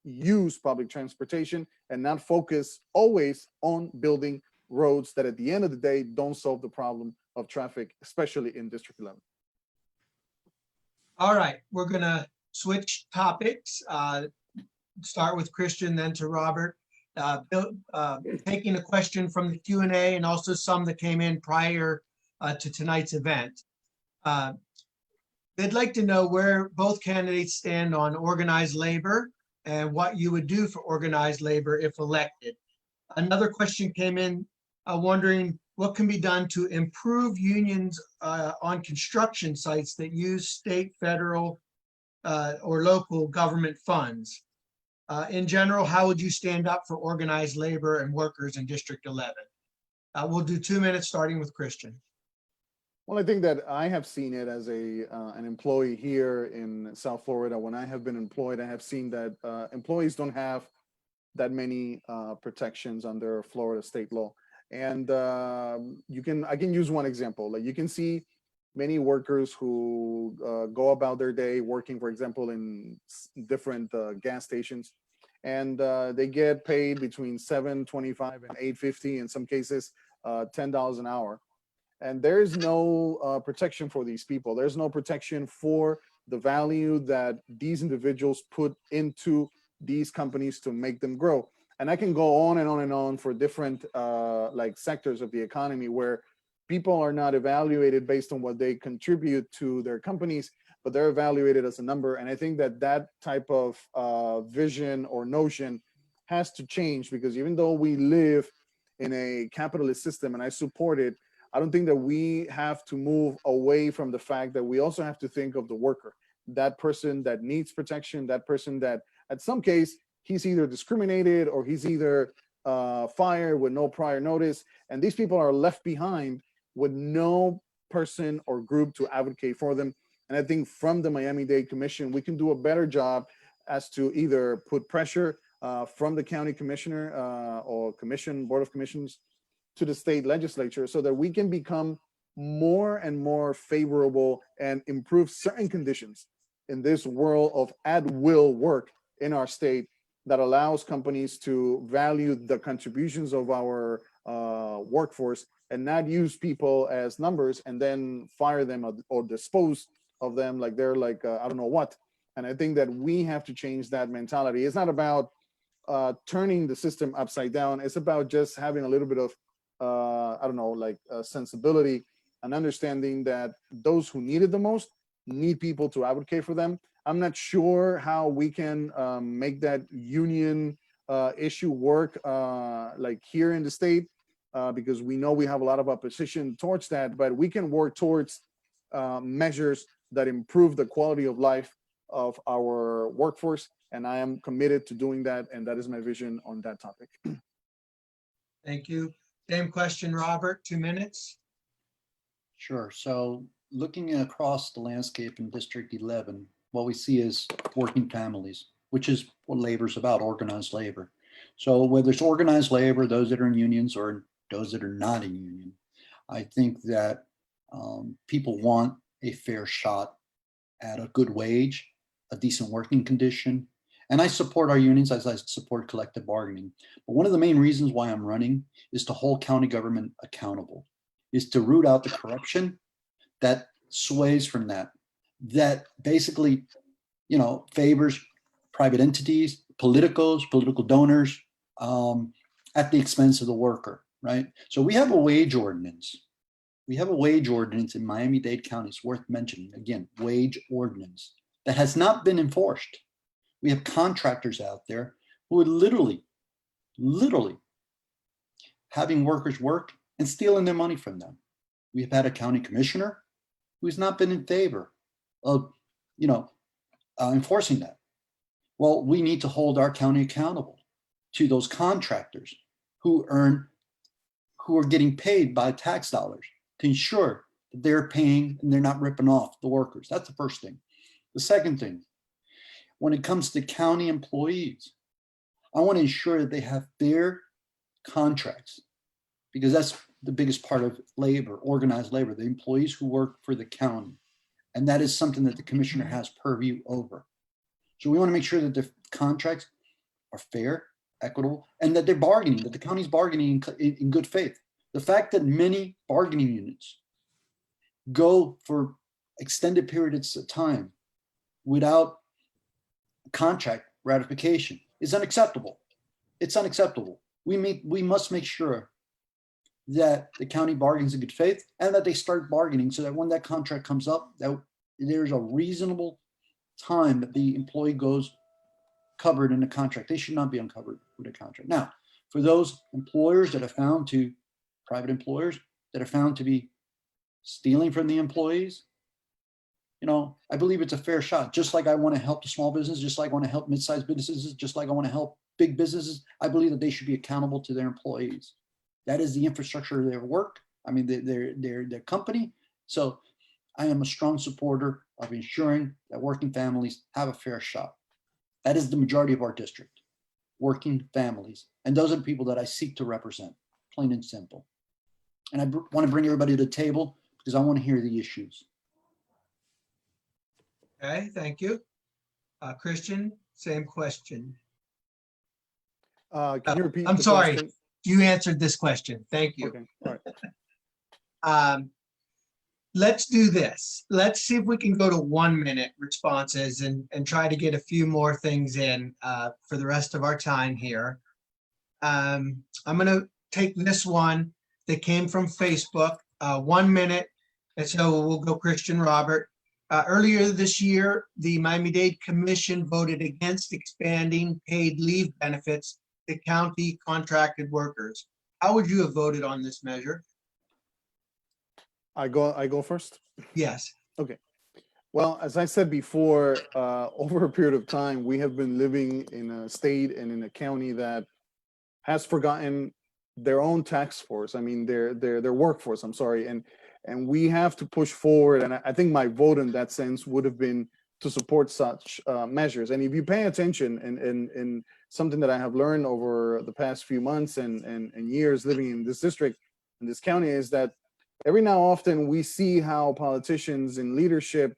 use public transportation and not focus always on building roads that at the end of the day don't solve the problem of traffic, especially in District 11. All right, we're gonna switch topics. Start with Christian, then to Robert. Taking a question from the Q&A and also some that came in prior to tonight's event. They'd like to know where both candidates stand on organized labor and what you would do for organized labor if elected. Another question came in wondering what can be done to improve unions on construction sites that use state, federal, or local government funds. In general, how would you stand up for organized labor and workers in District 11? We'll do 2 minutes starting with Christian. Well, I think that I have seen it as an employee here in South Florida. When I have been employed, I have seen that employees don't have that many protections under Florida state law. And I can use one example. Like you can see many workers who go about their day working, for example, in different gas stations, and they get paid between $7.25 and $8.50, in some cases $10 an hour. And there's no protection for these people. There's no protection for the value that these individuals put into these companies to make them grow. And I can go on and on and on for different like sectors of the economy where people are not evaluated based on what they contribute to their companies, but they're evaluated as a number. And I think that that type of vision or notion has to change, because even though we live in a capitalist system and I support it, I don't think that we have to move away from the fact that we also have to think of the worker, that person that needs protection, that person that at some case, he's either discriminated or he's either fired with no prior notice. And these people are left behind with no person or group to advocate for them. And I think from the Miami-Dade Commission, we can do a better job as to either put pressure from the county commissioner or commission, board of commissions, to the state legislature, so that we can become more and more favorable and improve certain conditions in this world of at-will work in our state that allows companies to value the contributions of our workforce and not use people as numbers and then fire them or dispose of them like they're like, I don't know what. And I think that we have to change that mentality. It's not about turning the system upside down. It's about just having a little bit of sensibility and understanding that those who need it the most need people to advocate for them. I'm not sure how we can make that union issue work like here in the state, because we know we have a lot of opposition towards that, but we can work towards measures that improve the quality of life of our workforce. And I am committed to doing that. And that is my vision on that topic. Thank you. Same question, Robert, 2 minutes. Sure. So looking across the landscape in District 11, what we see is working families, which is what labor is about, organized labor. So whether it's organized labor, those that are in unions or those that are not in union, I think that people want a fair shot at a good wage, a decent working condition. And I support our unions as I support collective bargaining. But one of the main reasons why I'm running is to hold county government accountable, is to root out the corruption that sways from that basically, favors private entities, politicals, political donors at the expense of the worker, right? So we have a wage ordinance. We have a wage ordinance in Miami-Dade County. It's worth mentioning. Again, wage ordinance that has not been enforced. We have contractors out there who are literally having workers work and stealing their money from them. We have had a county commissioner who's not been in favor of, enforcing that. Well, we need to hold our county accountable to those contractors who are getting paid by tax dollars to ensure that they're paying and they're not ripping off the workers. That's the first thing. The second thing, when it comes to county employees, I want to ensure that they have fair contracts, because that's the biggest part of labor, organized labor, the employees who work for the county. And that is something that the commissioner has purview over. So we want to make sure that the contracts are fair, equitable, and that they're bargaining, that the county's bargaining in good faith. The fact that many bargaining units go for extended periods of time without contract ratification is unacceptable. It's unacceptable. We must make sure that the county bargains in good faith and that they start bargaining so that when that contract comes up, that there's a reasonable time that the employee goes covered in the contract. They should not be uncovered with a contract. Now, for those employers that are found to, private employers that are found to be stealing from the employees, I believe it's a fair shot. Just like I want to help the small business, just like I want to help mid-sized businesses, just like I want to help big businesses, I believe that they should be accountable to their employees. That is the infrastructure of their work. I mean, their company. So I am a strong supporter of ensuring that working families have a fair shot. That is the majority of our district, working families. And those are the people that I seek to represent, plain and simple. And I want to bring everybody to the table because I want to hear the issues. Okay, thank you. Christian, same question. Can you repeat? I'm the sorry. question? You answered this question. Thank you. Okay, all right. Let's do this. Let's see if we can go to 1 minute responses and try to get a few more things in for the rest of our time here. I'm going to take this one that came from Facebook, 1 minute. And so we'll go Christian Robert. Earlier this year, the Miami-Dade Commission voted against expanding paid leave benefits to county contracted workers. How would you have voted on this measure? I go first. Yes. Well, as I said before, over a period of time, we have been living in a state and in a county that has forgotten their own tax force. I mean, their workforce. I'm sorry, and we have to push forward. And I think my vote in that sense would have been to support such measures. And if you pay attention, and something that I have learned over the past few months and years living in this district, in this county, is that every now and often we see how politicians in leadership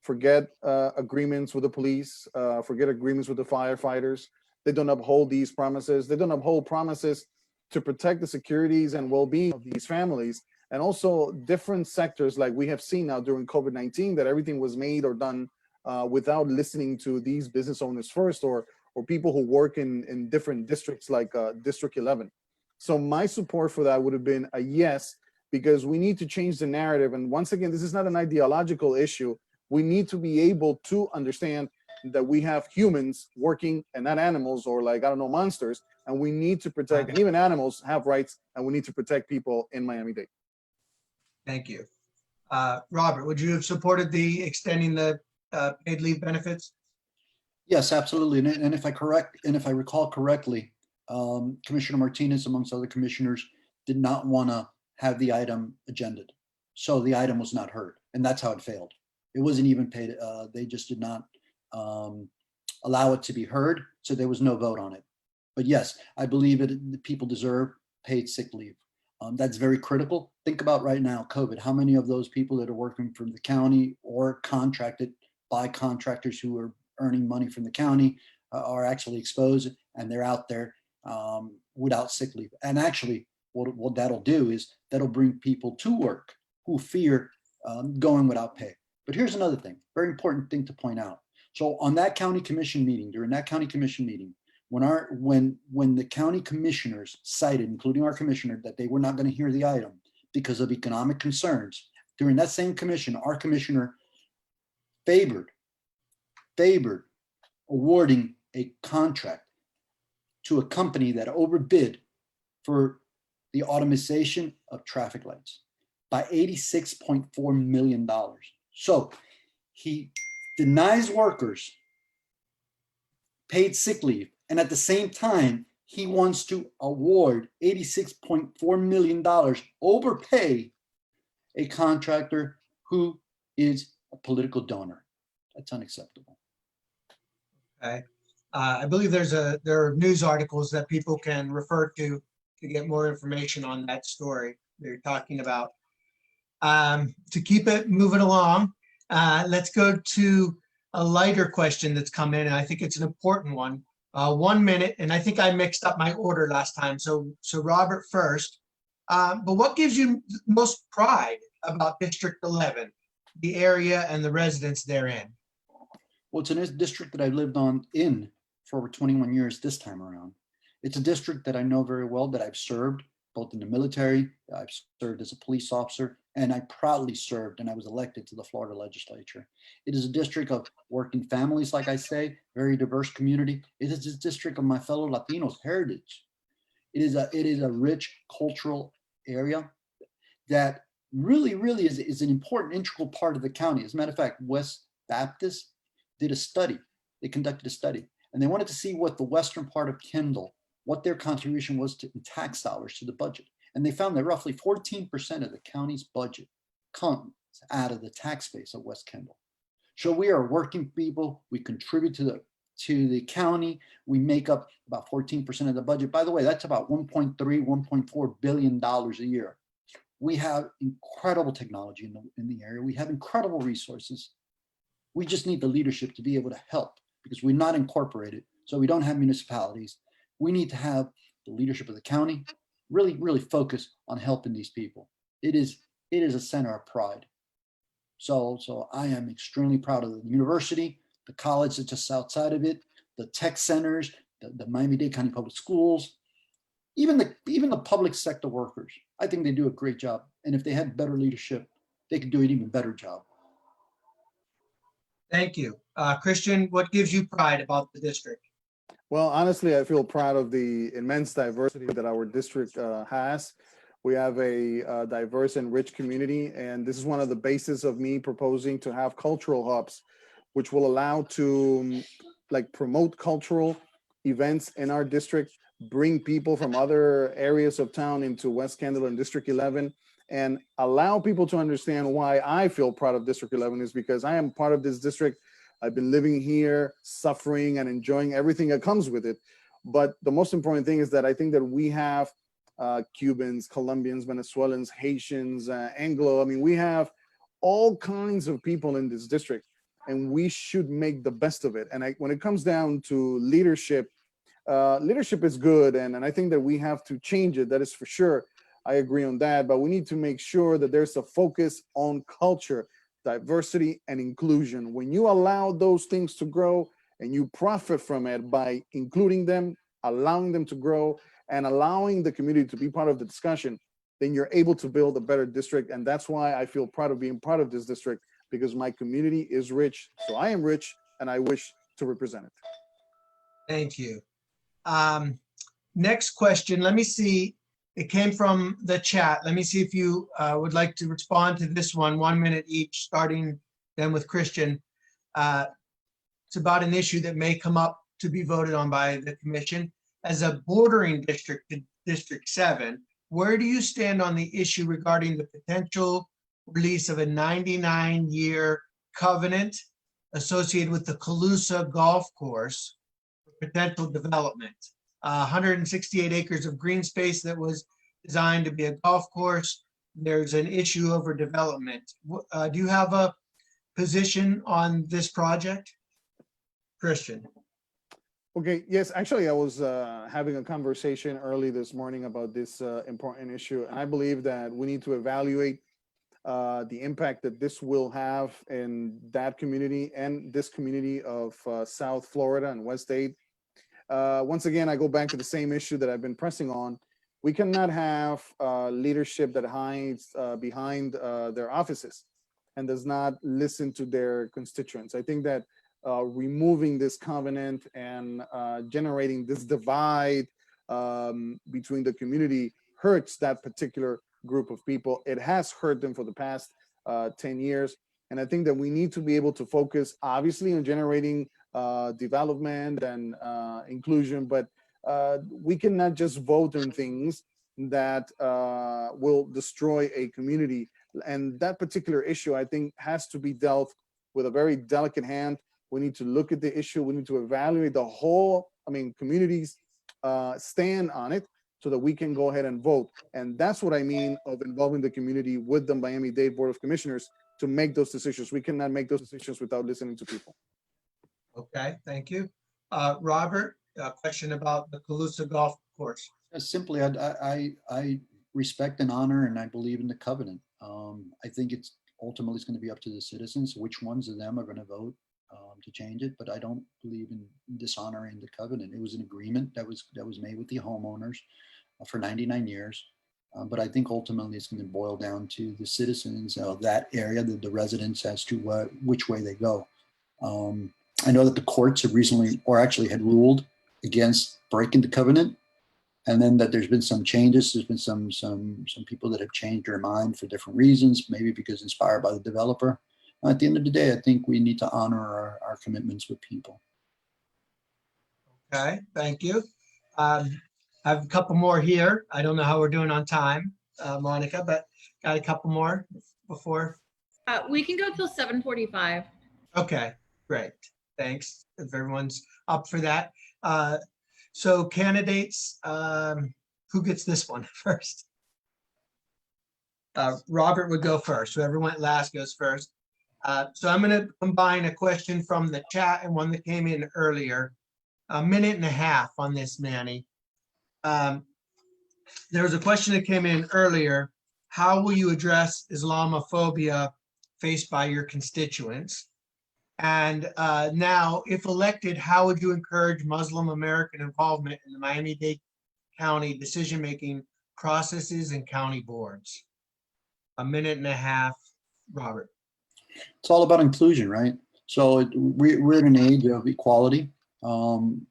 forget agreements with the police, forget agreements with the firefighters. They don't uphold these promises. They don't uphold promises to protect the securities and well-being of these families. And also different sectors, like we have seen now during COVID-19, that everything was made or done without listening to these business owners first, or people who work in different districts like District 11. So my support for that would have been a yes, because we need to change the narrative. And once again, this is not an ideological issue. We need to be able to understand that we have humans working and not animals, or like, I don't know, monsters. And we need to protect, and even animals have rights, and we need to protect people in Miami-Dade. Thank you. Robert, would you have supported the extending the paid leave benefits? Yes, absolutely. And if I recall correctly, Commissioner Martinez, amongst other commissioners, did not want to have the item agended. So the item was not heard. And that's how it failed. It wasn't even paid. They just did not allow it to be heard. So there was no vote on it. But yes, I believe the people deserve paid sick leave. That's very critical. Think about right now, COVID, how many of those people that are working from the county or contracted by contractors who are earning money from the county are actually exposed, and they're out there without sick leave. And actually, what that'll do is that'll bring people to work who fear going without pay. But here's another thing, very important thing to point out. So on that county commission meeting, during that county commission meeting, when the county commissioners cited, including our commissioner, that they were not going to hear the item because of economic concerns, during that same commission, our commissioner favored awarding a contract to a company that overbid for the automation of traffic lights by $86.4 million. So he denies workers paid sick leave, and at the same time, he wants to award $86.4 million, overpay a contractor who is a political donor. That's unacceptable. Okay. I believe there are news articles that people can refer to get more information on that story they're talking about. To keep it moving along, let's go to a lighter question that's come in, and I think it's an important one. 1 minute, and I think I mixed up my order last time. So Robert first. But what gives you most pride about District 11, the area and the residents therein? Well, it's a district that I've lived in for over 21 years this time around. It's a district that I know very well, that I've served both in the military, I've served as a police officer, and I proudly served and I was elected to the Florida legislature. It is a district of working families, like I say, very diverse community. It is a district of my fellow Latinos heritage. It is a rich cultural area that really is an important integral part of the county. As a matter of fact, West Baptist did a study. They conducted a study, and they wanted to see what the western part of Kendall, what their contribution was to in tax dollars to the budget. And they found that roughly 14% of the county's budget comes out of the tax base of West Kendall. So we are working people. We contribute to the county. We make up about 14% of the budget. By the way, that's about $1.3, $1.4 billion a year. We have incredible technology in the area. We have incredible resources. We just need the leadership to be able to help, because we're not incorporated, so we don't have municipalities. We need to have the leadership of the county really focus on helping these people. It is a center of pride. So I am extremely proud of the university, the college that's just outside of it, the tech centers, the Miami-Dade County Public Schools, even the public sector workers. I think they do a great job. And if they had better leadership, they could do an even better job. Thank you. Christian, what gives you pride about the district? Well, honestly, I feel proud of the immense diversity that our district has. We have a diverse and rich community, and this is one of the bases of me proposing to have cultural hubs, which will allow to promote cultural events in our district, bring people from other areas of town into West Kendall and District 11, and allow people to understand why I feel proud of District 11 is because I am part of this district. I've been living here, suffering and enjoying everything that comes with it. But the most important thing is that I think that we have Cubans, Colombians, Venezuelans, Haitians, Anglo. I mean, we have all kinds of people in this district, and we should make the best of it. And when it comes down to leadership, leadership is good, and I think that we have to change it. That is for sure. I agree on that, but we need to make sure that there's a focus on culture, diversity, and inclusion. When you allow those things to grow and you profit from it by including them, allowing them to grow, and allowing the community to be part of the discussion, then you're able to build a better district. And that's why I feel proud of being part of this district, because my community is rich. So I am rich, and I wish to represent it. Thank you. Next question. Let me see. It came from the chat. Let me see if you would like to respond to this one. 1 minute each, starting then with Christian. It's about an issue that may come up to be voted on by the commission. As a bordering district to District 7, where do you stand on the issue regarding the potential release of a 99-year covenant associated with the Calusa Golf Course for potential development. 168 acres of green space that was designed to be a golf course. There's an issue over development. Do you have a position on this project? Christian. Okay, yes, actually, I was having a conversation early this morning about this important issue. And I believe that we need to evaluate the impact that this will have in that community and this community of South Florida and West Dade. Once again, I go back to the same issue that I've been pressing on. We cannot have leadership that hides behind their offices and does not listen to their constituents. I think that removing this covenant and generating this divide between the community hurts that particular group of people. It has hurt them for the past 10 years. And I think that we need to be able to focus obviously on generating development and inclusion, but we cannot just vote on things that will destroy a community. And that particular issue, I think, has to be dealt with a very delicate hand. We need to look at the issue. We need to evaluate the whole, communities stand on it so that we can go ahead and vote. And that's what I mean of involving the community with the Miami-Dade Board of Commissioners to make those decisions. We cannot make those decisions without listening to people. Okay, thank you. Robert, a question about the Calusa Golf Course. Simply, I respect and honor, and I believe in the covenant. I think it's ultimately it's going to be up to the citizens which ones of them are going to vote to change it. But I don't believe in dishonoring the covenant. It was an agreement that was made with the homeowners for 99 years. But I think ultimately it's going to boil down to the citizens of that area, the residents, as to which way they go. I know that the courts have recently, or actually had ruled against breaking the covenant, and then that there's been some changes. There's been some people that have changed their mind for different reasons, maybe because inspired by the developer. At the end of the day, I think we need to honor our commitments with people. Okay, thank you. I have a couple more here. I don't know how we're doing on time, Monica, but got a couple more before. We can go till 7:45. Okay, great. Thanks. If everyone's up for that. So candidates, who gets this one first? Robert would go first. Whoever went last goes first. So I'm going to combine a question from the chat and one that came in earlier. A minute and a half on this, Manny. There was a question that came in earlier. How will you address Islamophobia faced by your constituents? And now, if elected, how would you encourage Muslim American involvement in the Miami-Dade County decision-making processes and county boards? A minute and a half, Robert. It's all about inclusion, right? So we're in an age of equality. I'm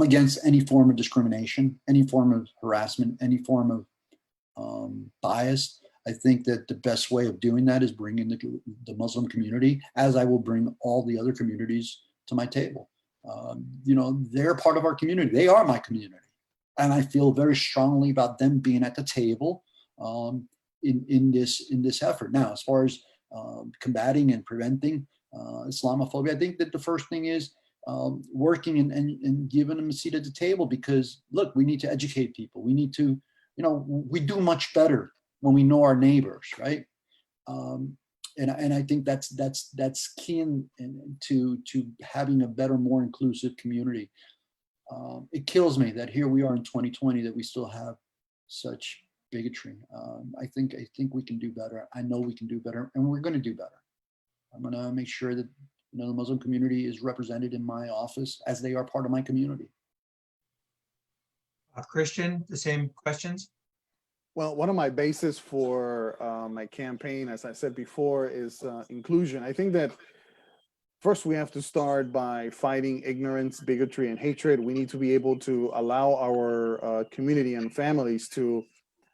against any form of discrimination, any form of harassment, any form of bias. I think that the best way of doing that is bringing the Muslim community, as I will bring all the other communities to my table. They're part of our community. They are my community. And I feel very strongly about them being at the table in this effort. Now, as far as combating and preventing Islamophobia, I think that the first thing is working and giving them a seat at the table, because look, we need to educate people. We need to, we do much better when we know our neighbors, right? And I think that's key to having a better, more inclusive community. It kills me that here we are in 2020 that we still have such bigotry. I think we can do better. I know we can do better, and we're going to do better. I'm going to make sure that the Muslim community is represented in my office as they are part of my community. Christian, the same questions? Well, one of my bases for my campaign, as I said before, is inclusion. I think that first we have to start by fighting ignorance, bigotry, and hatred. We need to be able to allow our community and families to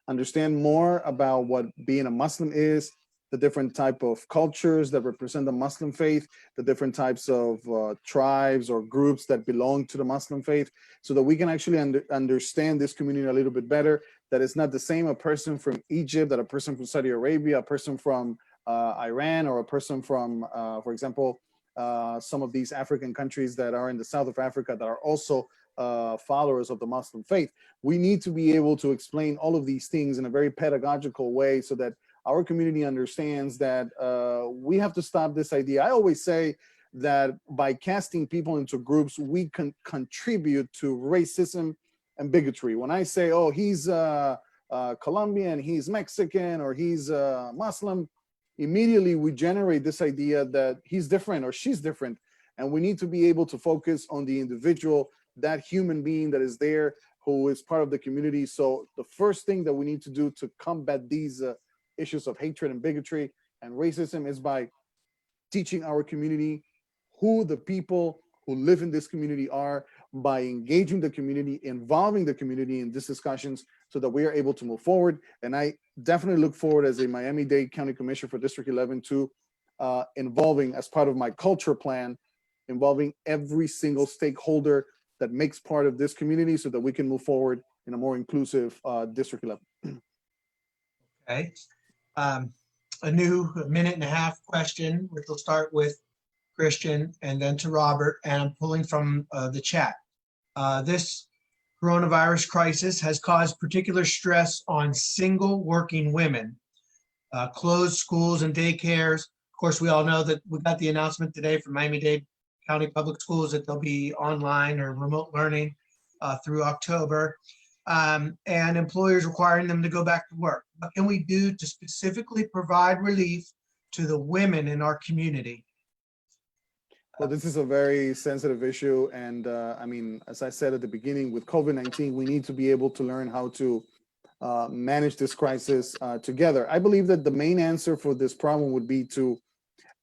understand more about what being a Muslim is, the different type of cultures that represent the Muslim faith, the different types of tribes or groups that belong to the Muslim faith, so that we can actually understand this community a little bit better, that it's not the same a person from Egypt, that a person from Saudi Arabia, a person from Iran, or a person from, for example, some of these African countries that are in the south of Africa that are also followers of the Muslim faith. We need to be able to explain all of these things in a very pedagogical way so that our community understands that we have to stop this idea. I always say that by casting people into groups, we can contribute to racism and bigotry. When I say, oh, he's Colombian, he's Mexican, or he's Muslim, immediately we generate this idea that he's different or she's different. And we need to be able to focus on the individual, that human being that is there, who is part of the community. So the first thing that we need to do to combat these issues of hatred and bigotry and racism is by teaching our community who the people who live in this community are, by engaging the community, involving the community in these discussions so that we are able to move forward. And I definitely look forward as a Miami-Dade County Commissioner for District 11 to involving, as part of my culture plan, involving every single stakeholder that makes part of this community so that we can move forward in a more inclusive District 11. Okay. A new minute-and-a-half question, which will start with Christian and then to Robert, and I'm pulling from the chat. This coronavirus crisis has caused particular stress on single working women. Closed schools and daycares. Of course, we all know that we got the announcement today from Miami-Dade County Public Schools that they'll be online or remote learning through October, and employers requiring them to go back to work. What can we do to specifically provide relief to the women in our community? Well, this is a very sensitive issue. And I mean, as I said at the beginning, with COVID-19, we need to be able to learn how to manage this crisis together. I believe that the main answer for this problem would be to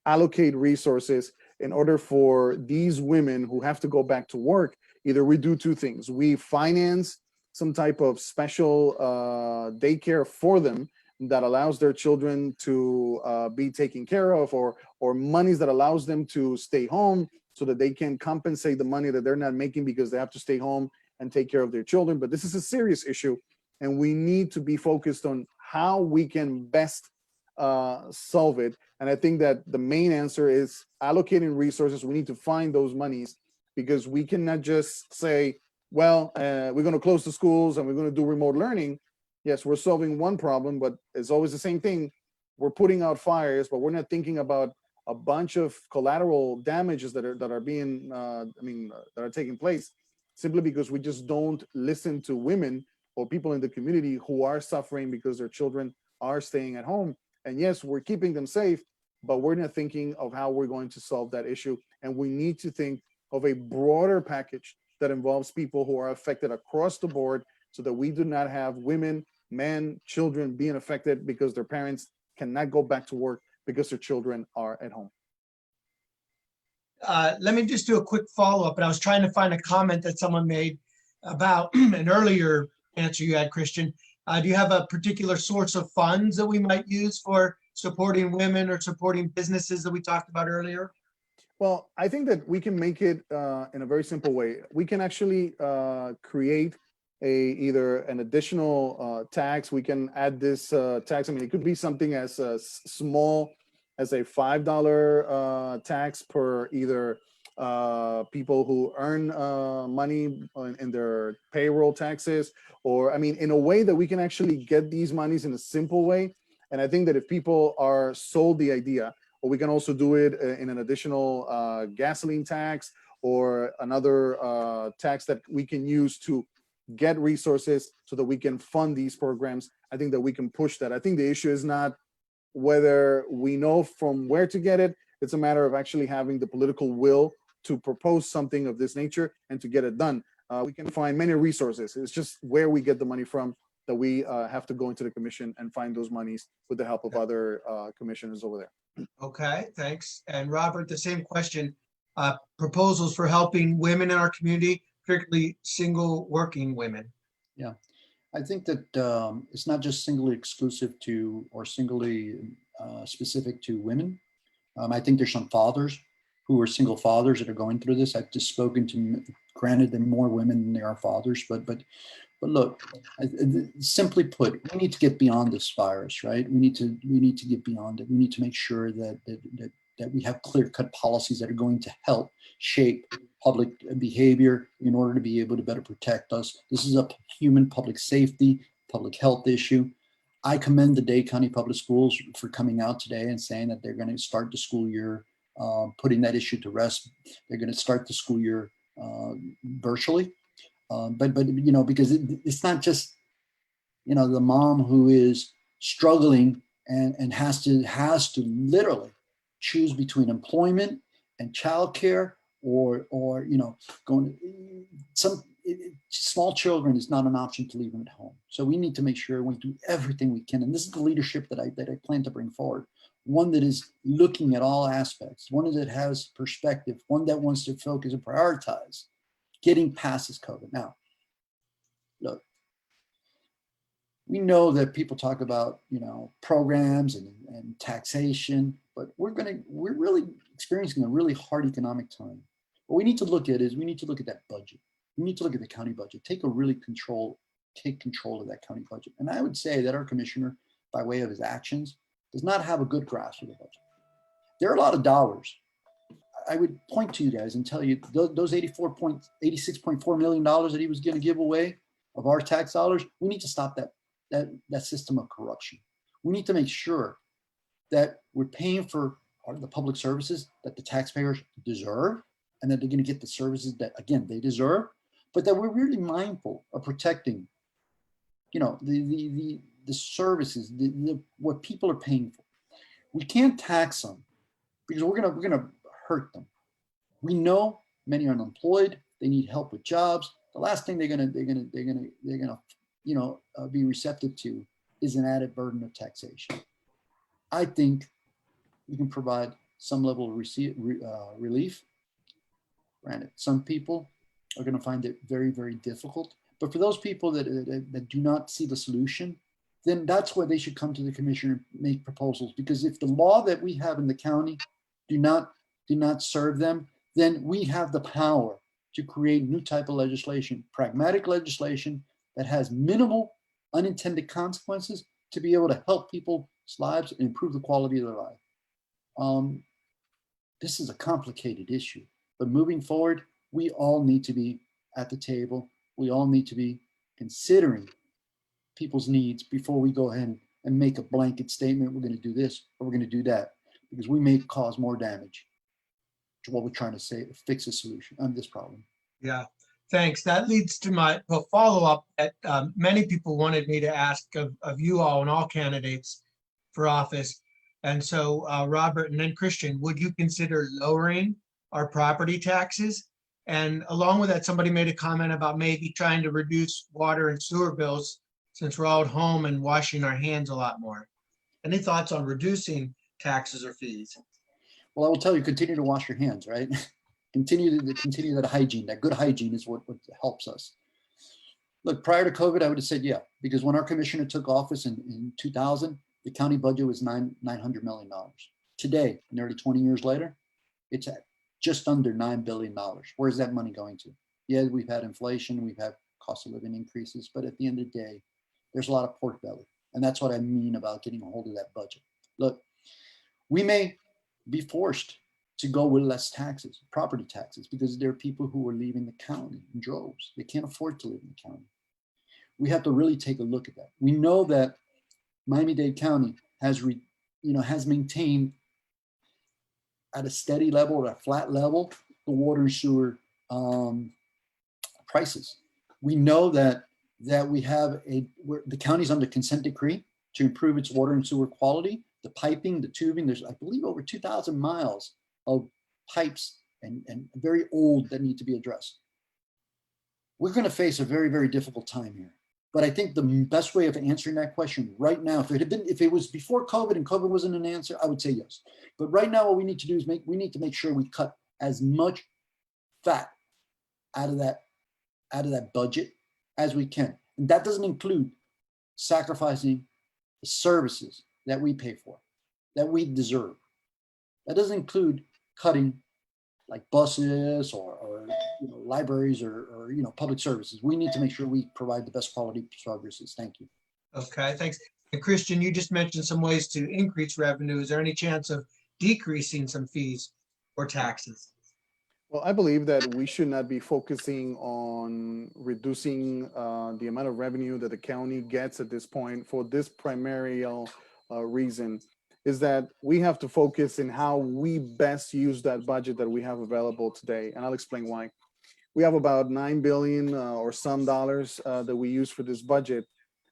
allocate resources in order for these women who have to go back to work. Either we do two things. We finance some type of special daycare for them that allows their children to be taken care of, or monies that allows them to stay home so that they can compensate the money that they're not making because they have to stay home and take care of their children. But this is a serious issue, and we need to be focused on how we can best solve it. And I think that the main answer is allocating resources. We need to find those monies, because we cannot just say, well, we're going to close the schools and we're going to do remote learning. Yes, we're solving one problem, but it's always the same thing. We're putting out fires, but we're not thinking about a bunch of collateral damages that are being, that are taking place, simply because we just don't listen to women or people in the community who are suffering because their children are staying at home. And yes, we're keeping them safe, but we're not thinking of how we're going to solve that issue. And we need to think of a broader package that involves people who are affected across the board, so that we do not have women, men, children being affected because their parents cannot go back to work because their children are at home. Let me just do a quick follow-up. And I was trying to find a comment that someone made about an earlier answer you had, Christian. Do you have a particular source of funds that we might use for supporting women or supporting businesses that we talked about earlier? Well, I think that we can make it in a very simple way. We can actually create either an additional tax. We can add this tax. I mean, it could be something as small as a $5 tax per either people who earn money in their payroll taxes, or, I mean, in a way that we can actually get these monies in a simple way. And I think that if people are sold the idea, or we can also do it in an additional gasoline tax, or another tax that we can use to get resources so that we can fund these programs. I think that we can push that. I think the issue is not whether we know from where to get it. It's a matter of actually having the political will to propose something of this nature and to get it done. We can find many resources. It's just where we get the money from that we have to go into the commission and find those monies with the help of other commissioners over there. Okay, thanks. And Robert, the same question. Proposals for helping women in our community, particularly single working women. Yeah, I think that it's not just singly exclusive to or singly specific to women. I think there's some fathers who are single fathers that are going through this. I've just spoken to, granted, there are more women than there are fathers, but look, simply put, we need to get beyond this virus, right? We need to get beyond it. We need to make sure that we have clear-cut policies that are going to help shape public behavior in order to be able to better protect us. This is a human public safety, public health issue. I commend the Dade County Public Schools for coming out today and saying that they're going to start the school year, putting that issue to rest. They're going to start the school year virtually. But you know, because it's not just, you know, the mom who is struggling and has to literally choose between employment and childcare, or you know, going some small children is not an option to leave them at home. So we need to make sure we do everything we can, and this is the leadership that I plan to bring forward. One that is looking at all aspects, one that has perspective, one that wants to focus and prioritize getting past this COVID. Now, look, we know that people talk about, you know, programs and taxation, but we're really experiencing a really hard economic time. What we need to look at is we need to look at that budget. We need to look at the county budget, take control of that county budget. And I would say that our commissioner, by way of his actions, does not have a good grasp of the budget. There are a lot of dollars. I would point to you guys and tell you those $86.4 million that he was going to give away of our tax dollars. We need to stop that system of corruption. We need to make sure that we're paying for the public services that the taxpayers deserve, and that they're going to get the services that, again, they deserve, but that we're really mindful of protecting, you know, the services, what people are paying for. We can't tax them because we're gonna hurt them. We know many are unemployed. They need help with jobs. The last thing they're gonna you know, be receptive to is an added burden of taxation. I think we can provide some level of relief. Granted, some people are going to find it very, very difficult. But for those people that do not see the solution, then that's where they should come to the commissioner and make proposals. Because if the law that we have in the county do not serve them, then we have the power to create new type of legislation, pragmatic legislation that has minimal unintended consequences to be able to help people's lives and improve the quality of their life. This is a complicated issue, but moving forward, we all need to be at the table. We all need to be considering people's needs before we go ahead and make a blanket statement. We're going to do this or we're going to do that, because we may cause more damage to what we're trying to say, fix a solution on this problem. Yeah, thanks. That leads to my follow-up that many people wanted me to ask of you all and all candidates for office. And so Robert and then Christian, would you consider lowering our property taxes? And along with that, somebody made a comment about maybe trying to reduce water and sewer bills since we're all at home and washing our hands a lot more. Any thoughts on reducing taxes or fees? Well, I will tell you, continue to wash your hands, right? continue that hygiene. That good hygiene is what helps us. Look, prior to COVID, I would have said yeah, because when our commissioner took office in 2000, the county budget was $900 million. Today, nearly 20 years later, it's at just under $9 billion. Where's that money going to? Yeah, we've had inflation, we've had cost of living increases, but at the end of the day, there's a lot of pork belly. And that's what I mean about getting a hold of that budget. Look, we may be forced to go with less taxes, property taxes, because there are people who are leaving the county in droves. They can't afford to live in the county. We have to really take a look at that. We know that Miami-Dade County has maintained at a steady level or a flat level the water and sewer prices. We know that we have the county's under consent decree to improve its water and sewer quality, the piping, the tubing. There's, I believe, over 2,000 miles of pipes and very old that need to be addressed. We're going to face a very, very difficult time here. But I think the best way of answering that question right now, if it was before COVID and COVID wasn't an answer, I would say yes. But right now, what we need to do is we need to make sure we cut as much fat out of that budget as we can. And that doesn't include sacrificing the services that we pay for. that we deserve. That doesn't include cutting like buses or libraries or public services. We need to make sure we provide the best quality services. Thank you. Okay, thanks. And Christian, you just mentioned some ways to increase revenue. Is there any chance of decreasing some fees or taxes? Well, I believe that we should not be focusing on reducing the amount of revenue that the county gets at this point for this primary reason is that we have to focus in how we best use that budget that we have available today. And I'll explain why. We have about 9 billion or some dollars that we use for this budget.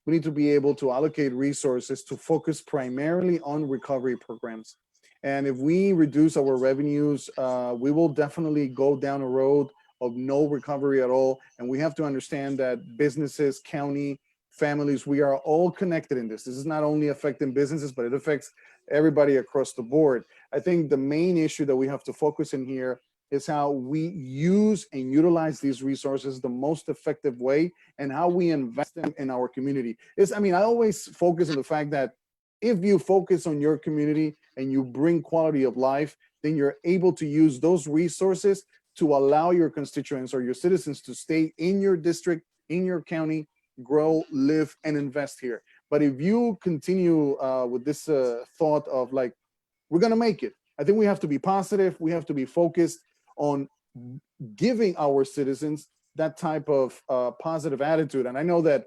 We need to be able to allocate resources to focus primarily on recovery programs. And if we reduce our revenues, we will definitely go down a road of no recovery at all. And we have to understand that businesses, county, families, we are all connected in this. This is not only affecting businesses, but it affects everybody across the board. I think the main issue that we have to focus in here is how we use and utilize these resources the most effective way and how we invest them in our community. I always focus on the fact that if you focus on your community and you bring quality of life, then you're able to use those resources to allow your constituents or your citizens to stay in your district, in your county, grow, live, and invest here. But if you continue with this thought of like, we're gonna make it, I think we have to be positive. We have to be focused on giving our citizens that type of positive attitude. And I know that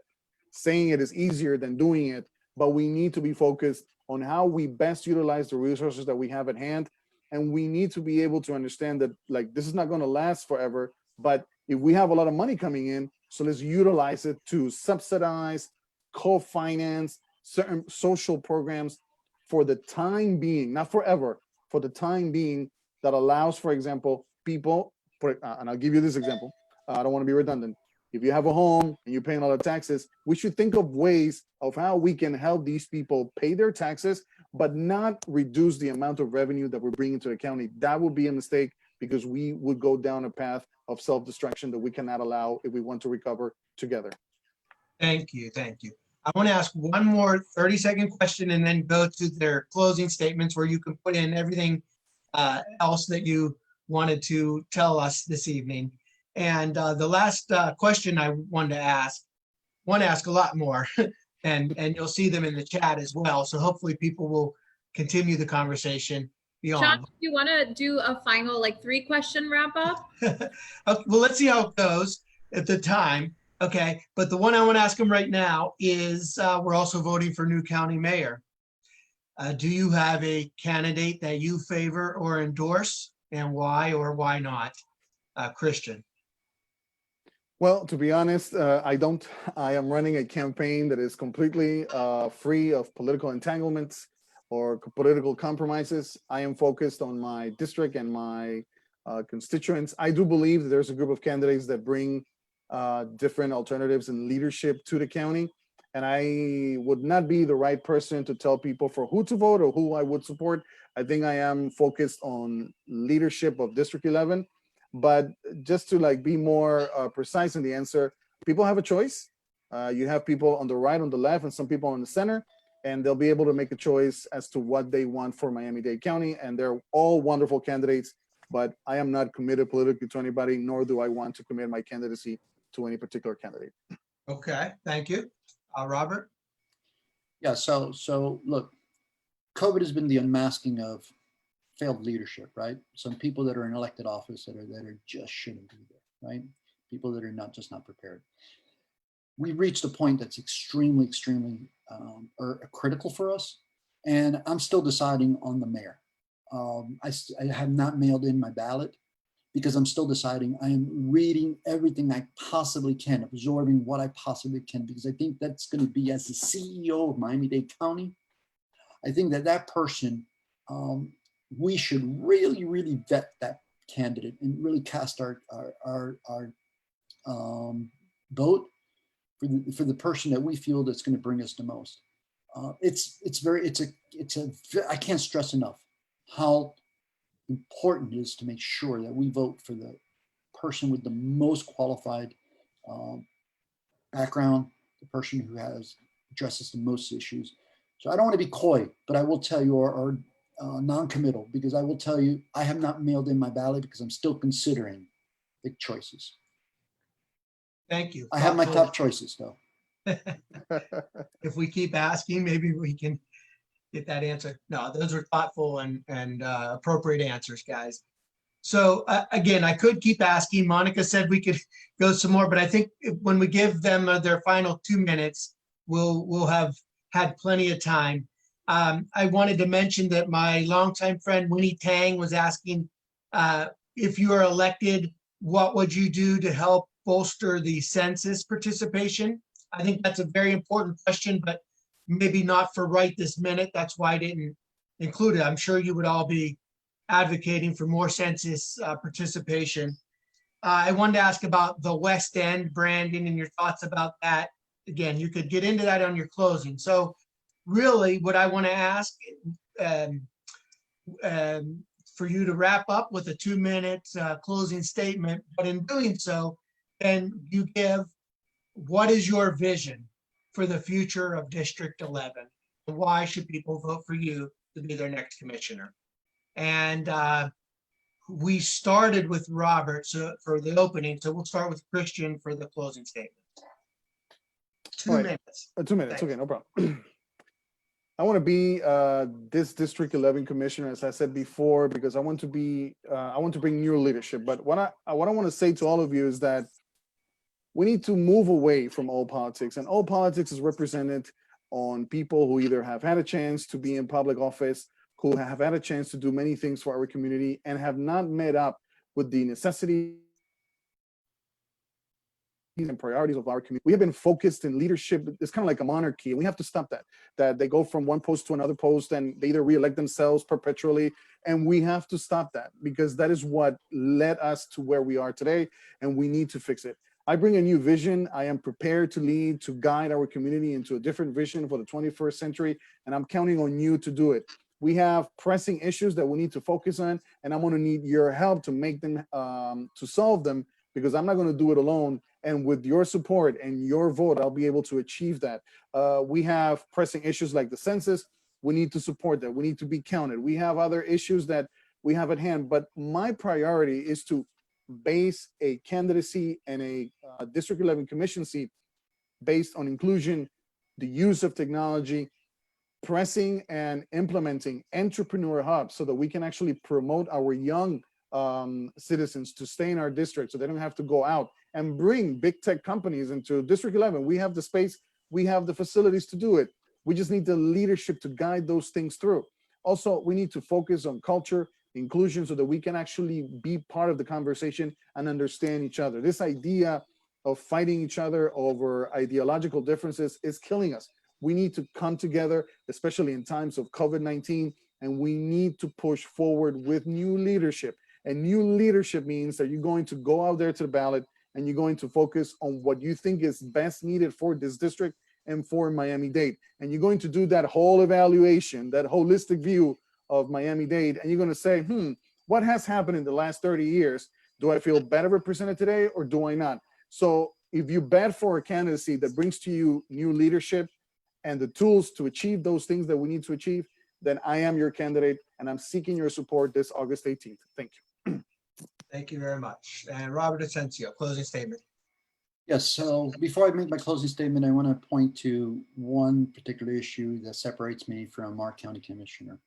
saying it is easier than doing it, but we need to be focused on how we best utilize the resources that we have at hand. And we need to be able to understand that like, this is not gonna last forever, but if we have a lot of money coming in, so let's utilize it to subsidize, co-finance certain social programs for the time being, not forever, for the time being, that allows, for example, people, and I'll give you this example. I don't want to be redundant. If you have a home and you're paying a lot of taxes, we should think of ways of how we can help these people pay their taxes, but not reduce the amount of revenue that we're bringing to the county. That would be a mistake because we would go down a path of self-destruction that we cannot allow if we want to recover together. Thank you, thank you. I want to ask one more 30-second question and then go to their closing statements where you can put in everything else that you wanted to tell us this evening. And the last question I want to ask a lot more, and you'll see them in the chat as well. So hopefully people will continue the conversation beyond. Sean, do you want to do a final 3-question wrap up? Okay, well, let's see how it goes at the time. Okay, but the one I want to ask them right now is we're also voting for new county mayor. Do you have a candidate that you favor or endorse, and why or why not? Christian. Well, to be honest, I don't. I am running a campaign that is completely free of political entanglements or political compromises. I am focused on my district and my constituents. I do believe that there's a group of candidates that bring different alternatives and leadership to the county. And I would not be the right person to tell people for who to vote or who I would support. I think I am focused on leadership of District 11. But just to be more precise in the answer, people have a choice. You have people on the right, on the left, and some people on the center, and they'll be able to make a choice as to what they want for Miami-Dade County. And they're all wonderful candidates, but I am not committed politically to anybody, nor do I want to commit my candidacy to any particular candidate. Okay, thank you. Robert? Yeah, so look, COVID has been the unmasking of failed leadership, right? Some people that are in elected office that are just shouldn't be there, right? People that are not prepared. We reached a point that's extremely critical for us, and I'm still deciding on the mayor. I have not mailed in my ballot because I'm still deciding. I am reading everything I possibly can, absorbing what I possibly can, because I think that's going to be, as the CEO of Miami-Dade County, I think that person, we should really vet that candidate and really cast our vote for the person that we feel that's going to bring us the most. I can't stress enough how important it is to make sure that we vote for the person with the most qualified background, the person who addresses the most issues. So I don't want to be coy, but I will tell you, or non-committal, because I will tell you, I have not mailed in my ballot because I'm still considering big choices. Thank you. I have my Thoughtful. top choices though. If we keep asking, maybe we can get that answer. No, those are thoughtful and appropriate answers, guys. So again, I could keep asking. Monica said we could go some more, but I think when we give them their final 2 minutes, we'll have had plenty of time. I wanted to mention that my longtime friend Winnie Tang was asking if you are elected, what would you do to help bolster the census participation? I think that's a very important question, but maybe not for right this minute. That's why I didn't include it. I'm sure you would all be advocating for more census participation. I wanted to ask about the West End, Brandon, and your thoughts about that. Again, you could get into that on your closing. So really what I want to ask for you to wrap up with a 2-minute closing statement, but in doing so, then you give what is your vision for the future of District 11? And why should people vote for you to be their next commissioner? And we started with Robert for the opening, so we'll start with Christian for the closing statement. 2 All right. minutes. 2 minutes. Thanks. Okay, no problem. I want to be this District 11 commissioner, as I said before, because I want to bring new leadership. But what I want to say to all of you is that we need to move away from old politics, and old politics is represented on people who either have had a chance to be in public office, who have had a chance to do many things for our community and have not met up with the necessities and priorities of our community. We have been focused in leadership. It's kind of like a monarchy, and we have to stop that they go from one post to another post and they either reelect themselves perpetually. And we have to stop that, because that is what led us to where we are today, and we need to fix it. I bring a new vision. I am prepared to lead, to guide our community into a different vision for the 21st century, and I'm counting on you to do it. We have pressing issues that we need to focus on, and I'm going to need your help to make them, to solve them, because I'm not going to do it alone. And with your support and your vote, I'll be able to achieve that. We have pressing issues like the census. We need to support that. We need to be counted. We have other issues that we have at hand, but my priority is to base a candidacy and a District 11 commission seat based on inclusion, the use of technology, pressing and implementing entrepreneur hubs so that we can actually promote our young citizens to stay in our district so they don't have to go out, and bring big tech companies into District 11. We have the space, we have the facilities to do it. We just need the leadership to guide those things through. Also, we need to focus on culture, inclusion, so that we can actually be part of the conversation and understand each other. This idea of fighting each other over ideological differences is killing us. We need to come together, especially in times of COVID-19, and we need to push forward with new leadership. And new leadership means that you're going to go out there to the ballot and you're going to focus on what you think is best needed for this district and for Miami-Dade. And you're going to do that whole evaluation, that holistic view of Miami-Dade, and you're going to say, what has happened in the last 30 years? Do I feel better represented today, or do I not? So if you bet for a candidacy that brings to you new leadership and the tools to achieve those things that we need to achieve, then I am your candidate, and I'm seeking your support this August 18th. Thank you. Thank you very much. And Robert Asensio, closing statement. Yes, so before I make my closing statement, I want to point to one particular issue that separates me from our county commissioner.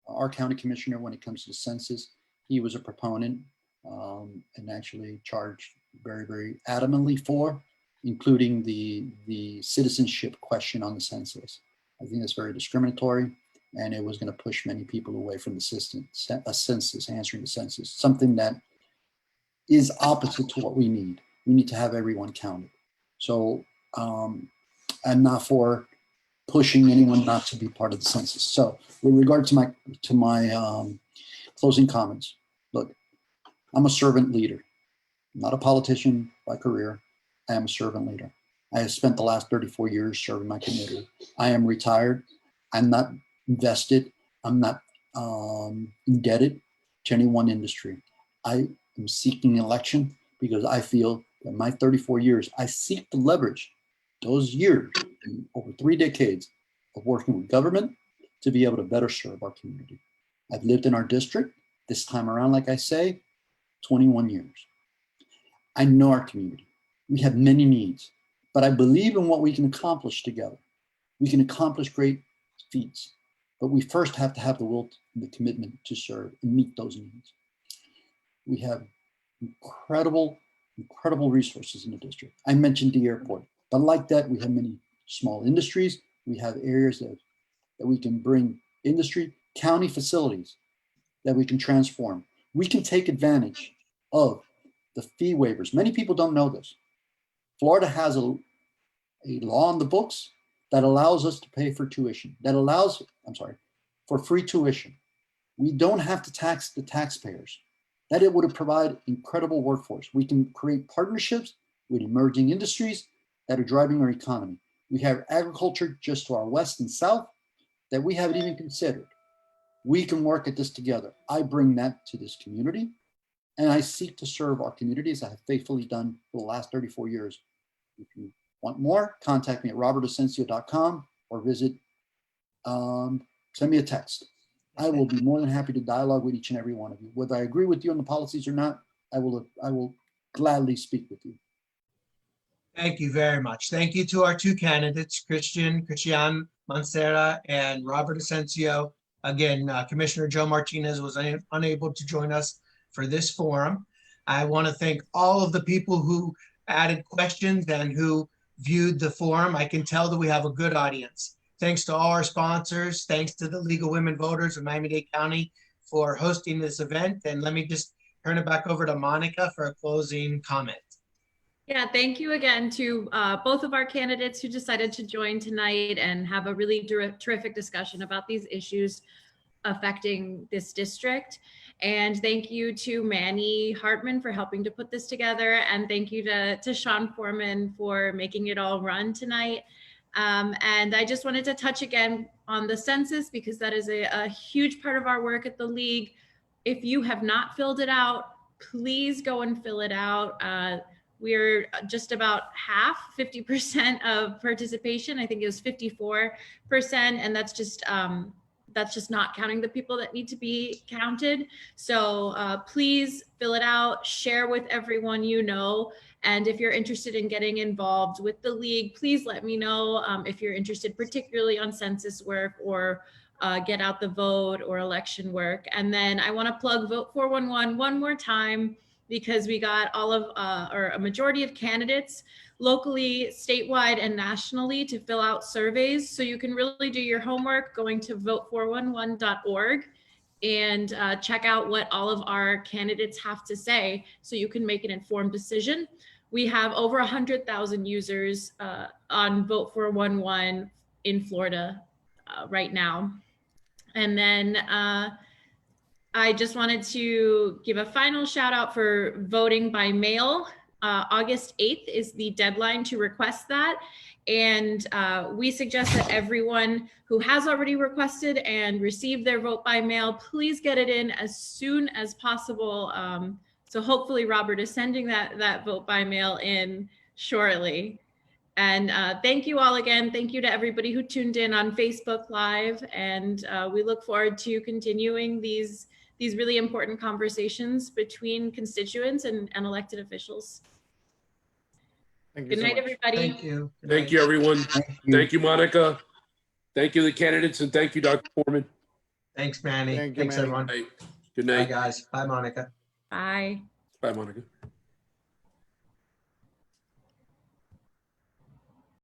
Our county commissioner, when it comes to the census, he was a proponent and actually charged very, very adamantly for, including the citizenship question on the census. I think that's very discriminatory, and it was going to push many people away from the census, answering the census, something that is opposite to what we need. We need to have everyone counted. So I'm not for pushing anyone not to be part of the census. So with regard to my closing comments, look, I'm a servant leader, not a politician by career. I am a servant leader. I have spent the last 34 years serving my community. I am retired. I'm not invested. I'm not indebted to any one industry. I am seeking election because I feel that my 34 years, I seek to leverage those years, over 3 decades of working with government to be able to better serve our community. I've lived in our district this time around, like I say, 21 years. I know our community. We have many needs, but I believe in what we can accomplish together. We can accomplish great feats, but we first have to have the will and the commitment to serve and meet those needs. We have incredible resources in the district. I mentioned the airport, but like that, we have many small industries. We have areas that we can bring industry, county facilities that we can transform. We can take advantage of the fee waivers. Many people don't know this. Florida has a law on the books that allows us to pay for tuition, for free tuition. We don't have to tax the taxpayers. That it would provide incredible workforce. We can create partnerships with emerging industries that are driving our economy. We have agriculture just to our west and south that we haven't even considered. We can work at this together. I bring that to this community, and I seek to serve our community as I have faithfully done for the last 34 years. If you want more, contact me at robertasencio.com or visit, send me a text. I will be more than happy to dialogue with each and every one of you. Whether I agree with you on the policies or not, I will gladly speak with you. Thank you very much. Thank you to our two candidates, Christian Mancera and Robert Asensio. Again, Commissioner Joe Martinez was unable to join us for this forum. I want to thank all of the people who added questions and who viewed the forum. I can tell that we have a good audience. Thanks to all our sponsors. Thanks to the League of Women Voters of Miami-Dade County for hosting this event. And let me just turn it back over to Monica for a closing comment. Yeah, thank you again to both of our candidates who decided to join tonight and have a really terrific discussion about these issues affecting this district. And thank you to Manny Hartman for helping to put this together. And thank you to Sean Foreman for making it all run tonight. And I just wanted to touch again on the census because that is a huge part of our work at the League. If you have not filled it out, please go and fill it out. We're just about half, 50% of participation. I think it was 54%, and that's just not counting the people that need to be counted. So please fill it out, share with everyone you know. And if you're interested in getting involved with the League, please let me know if you're interested, particularly on census work or get out the vote or election work. And then I want to plug Vote 411 one more time because we got all of or a majority of candidates locally, statewide, and nationally to fill out surveys. So you can really do your homework going to vote411.org and check out what all of our candidates have to say so you can make an informed decision. We have over 100,000 users on Vote 411 in Florida right now. And then I just wanted to give a final shout out for voting by mail. August 8th is the deadline to request that. And we suggest that everyone who has already requested and received their vote by mail, please get it in as soon as possible. So hopefully Robert is sending that vote by mail in shortly. And thank you all again. Thank you to everybody who tuned in on Facebook Live. And we look forward to continuing these really important conversations between constituents and elected officials. Thank you Good so night, much. everybody. Thank you. Good Thank night. you, everyone. Thank you. Thank you, Monica. Thank you, the candidates, and thank you, Dr. Foreman. Thanks, Manny. Thank you, Thanks, Manny. everyone. Bye. Good Bye, night. guys. Bye, Monica. Bye. Bye, Monica.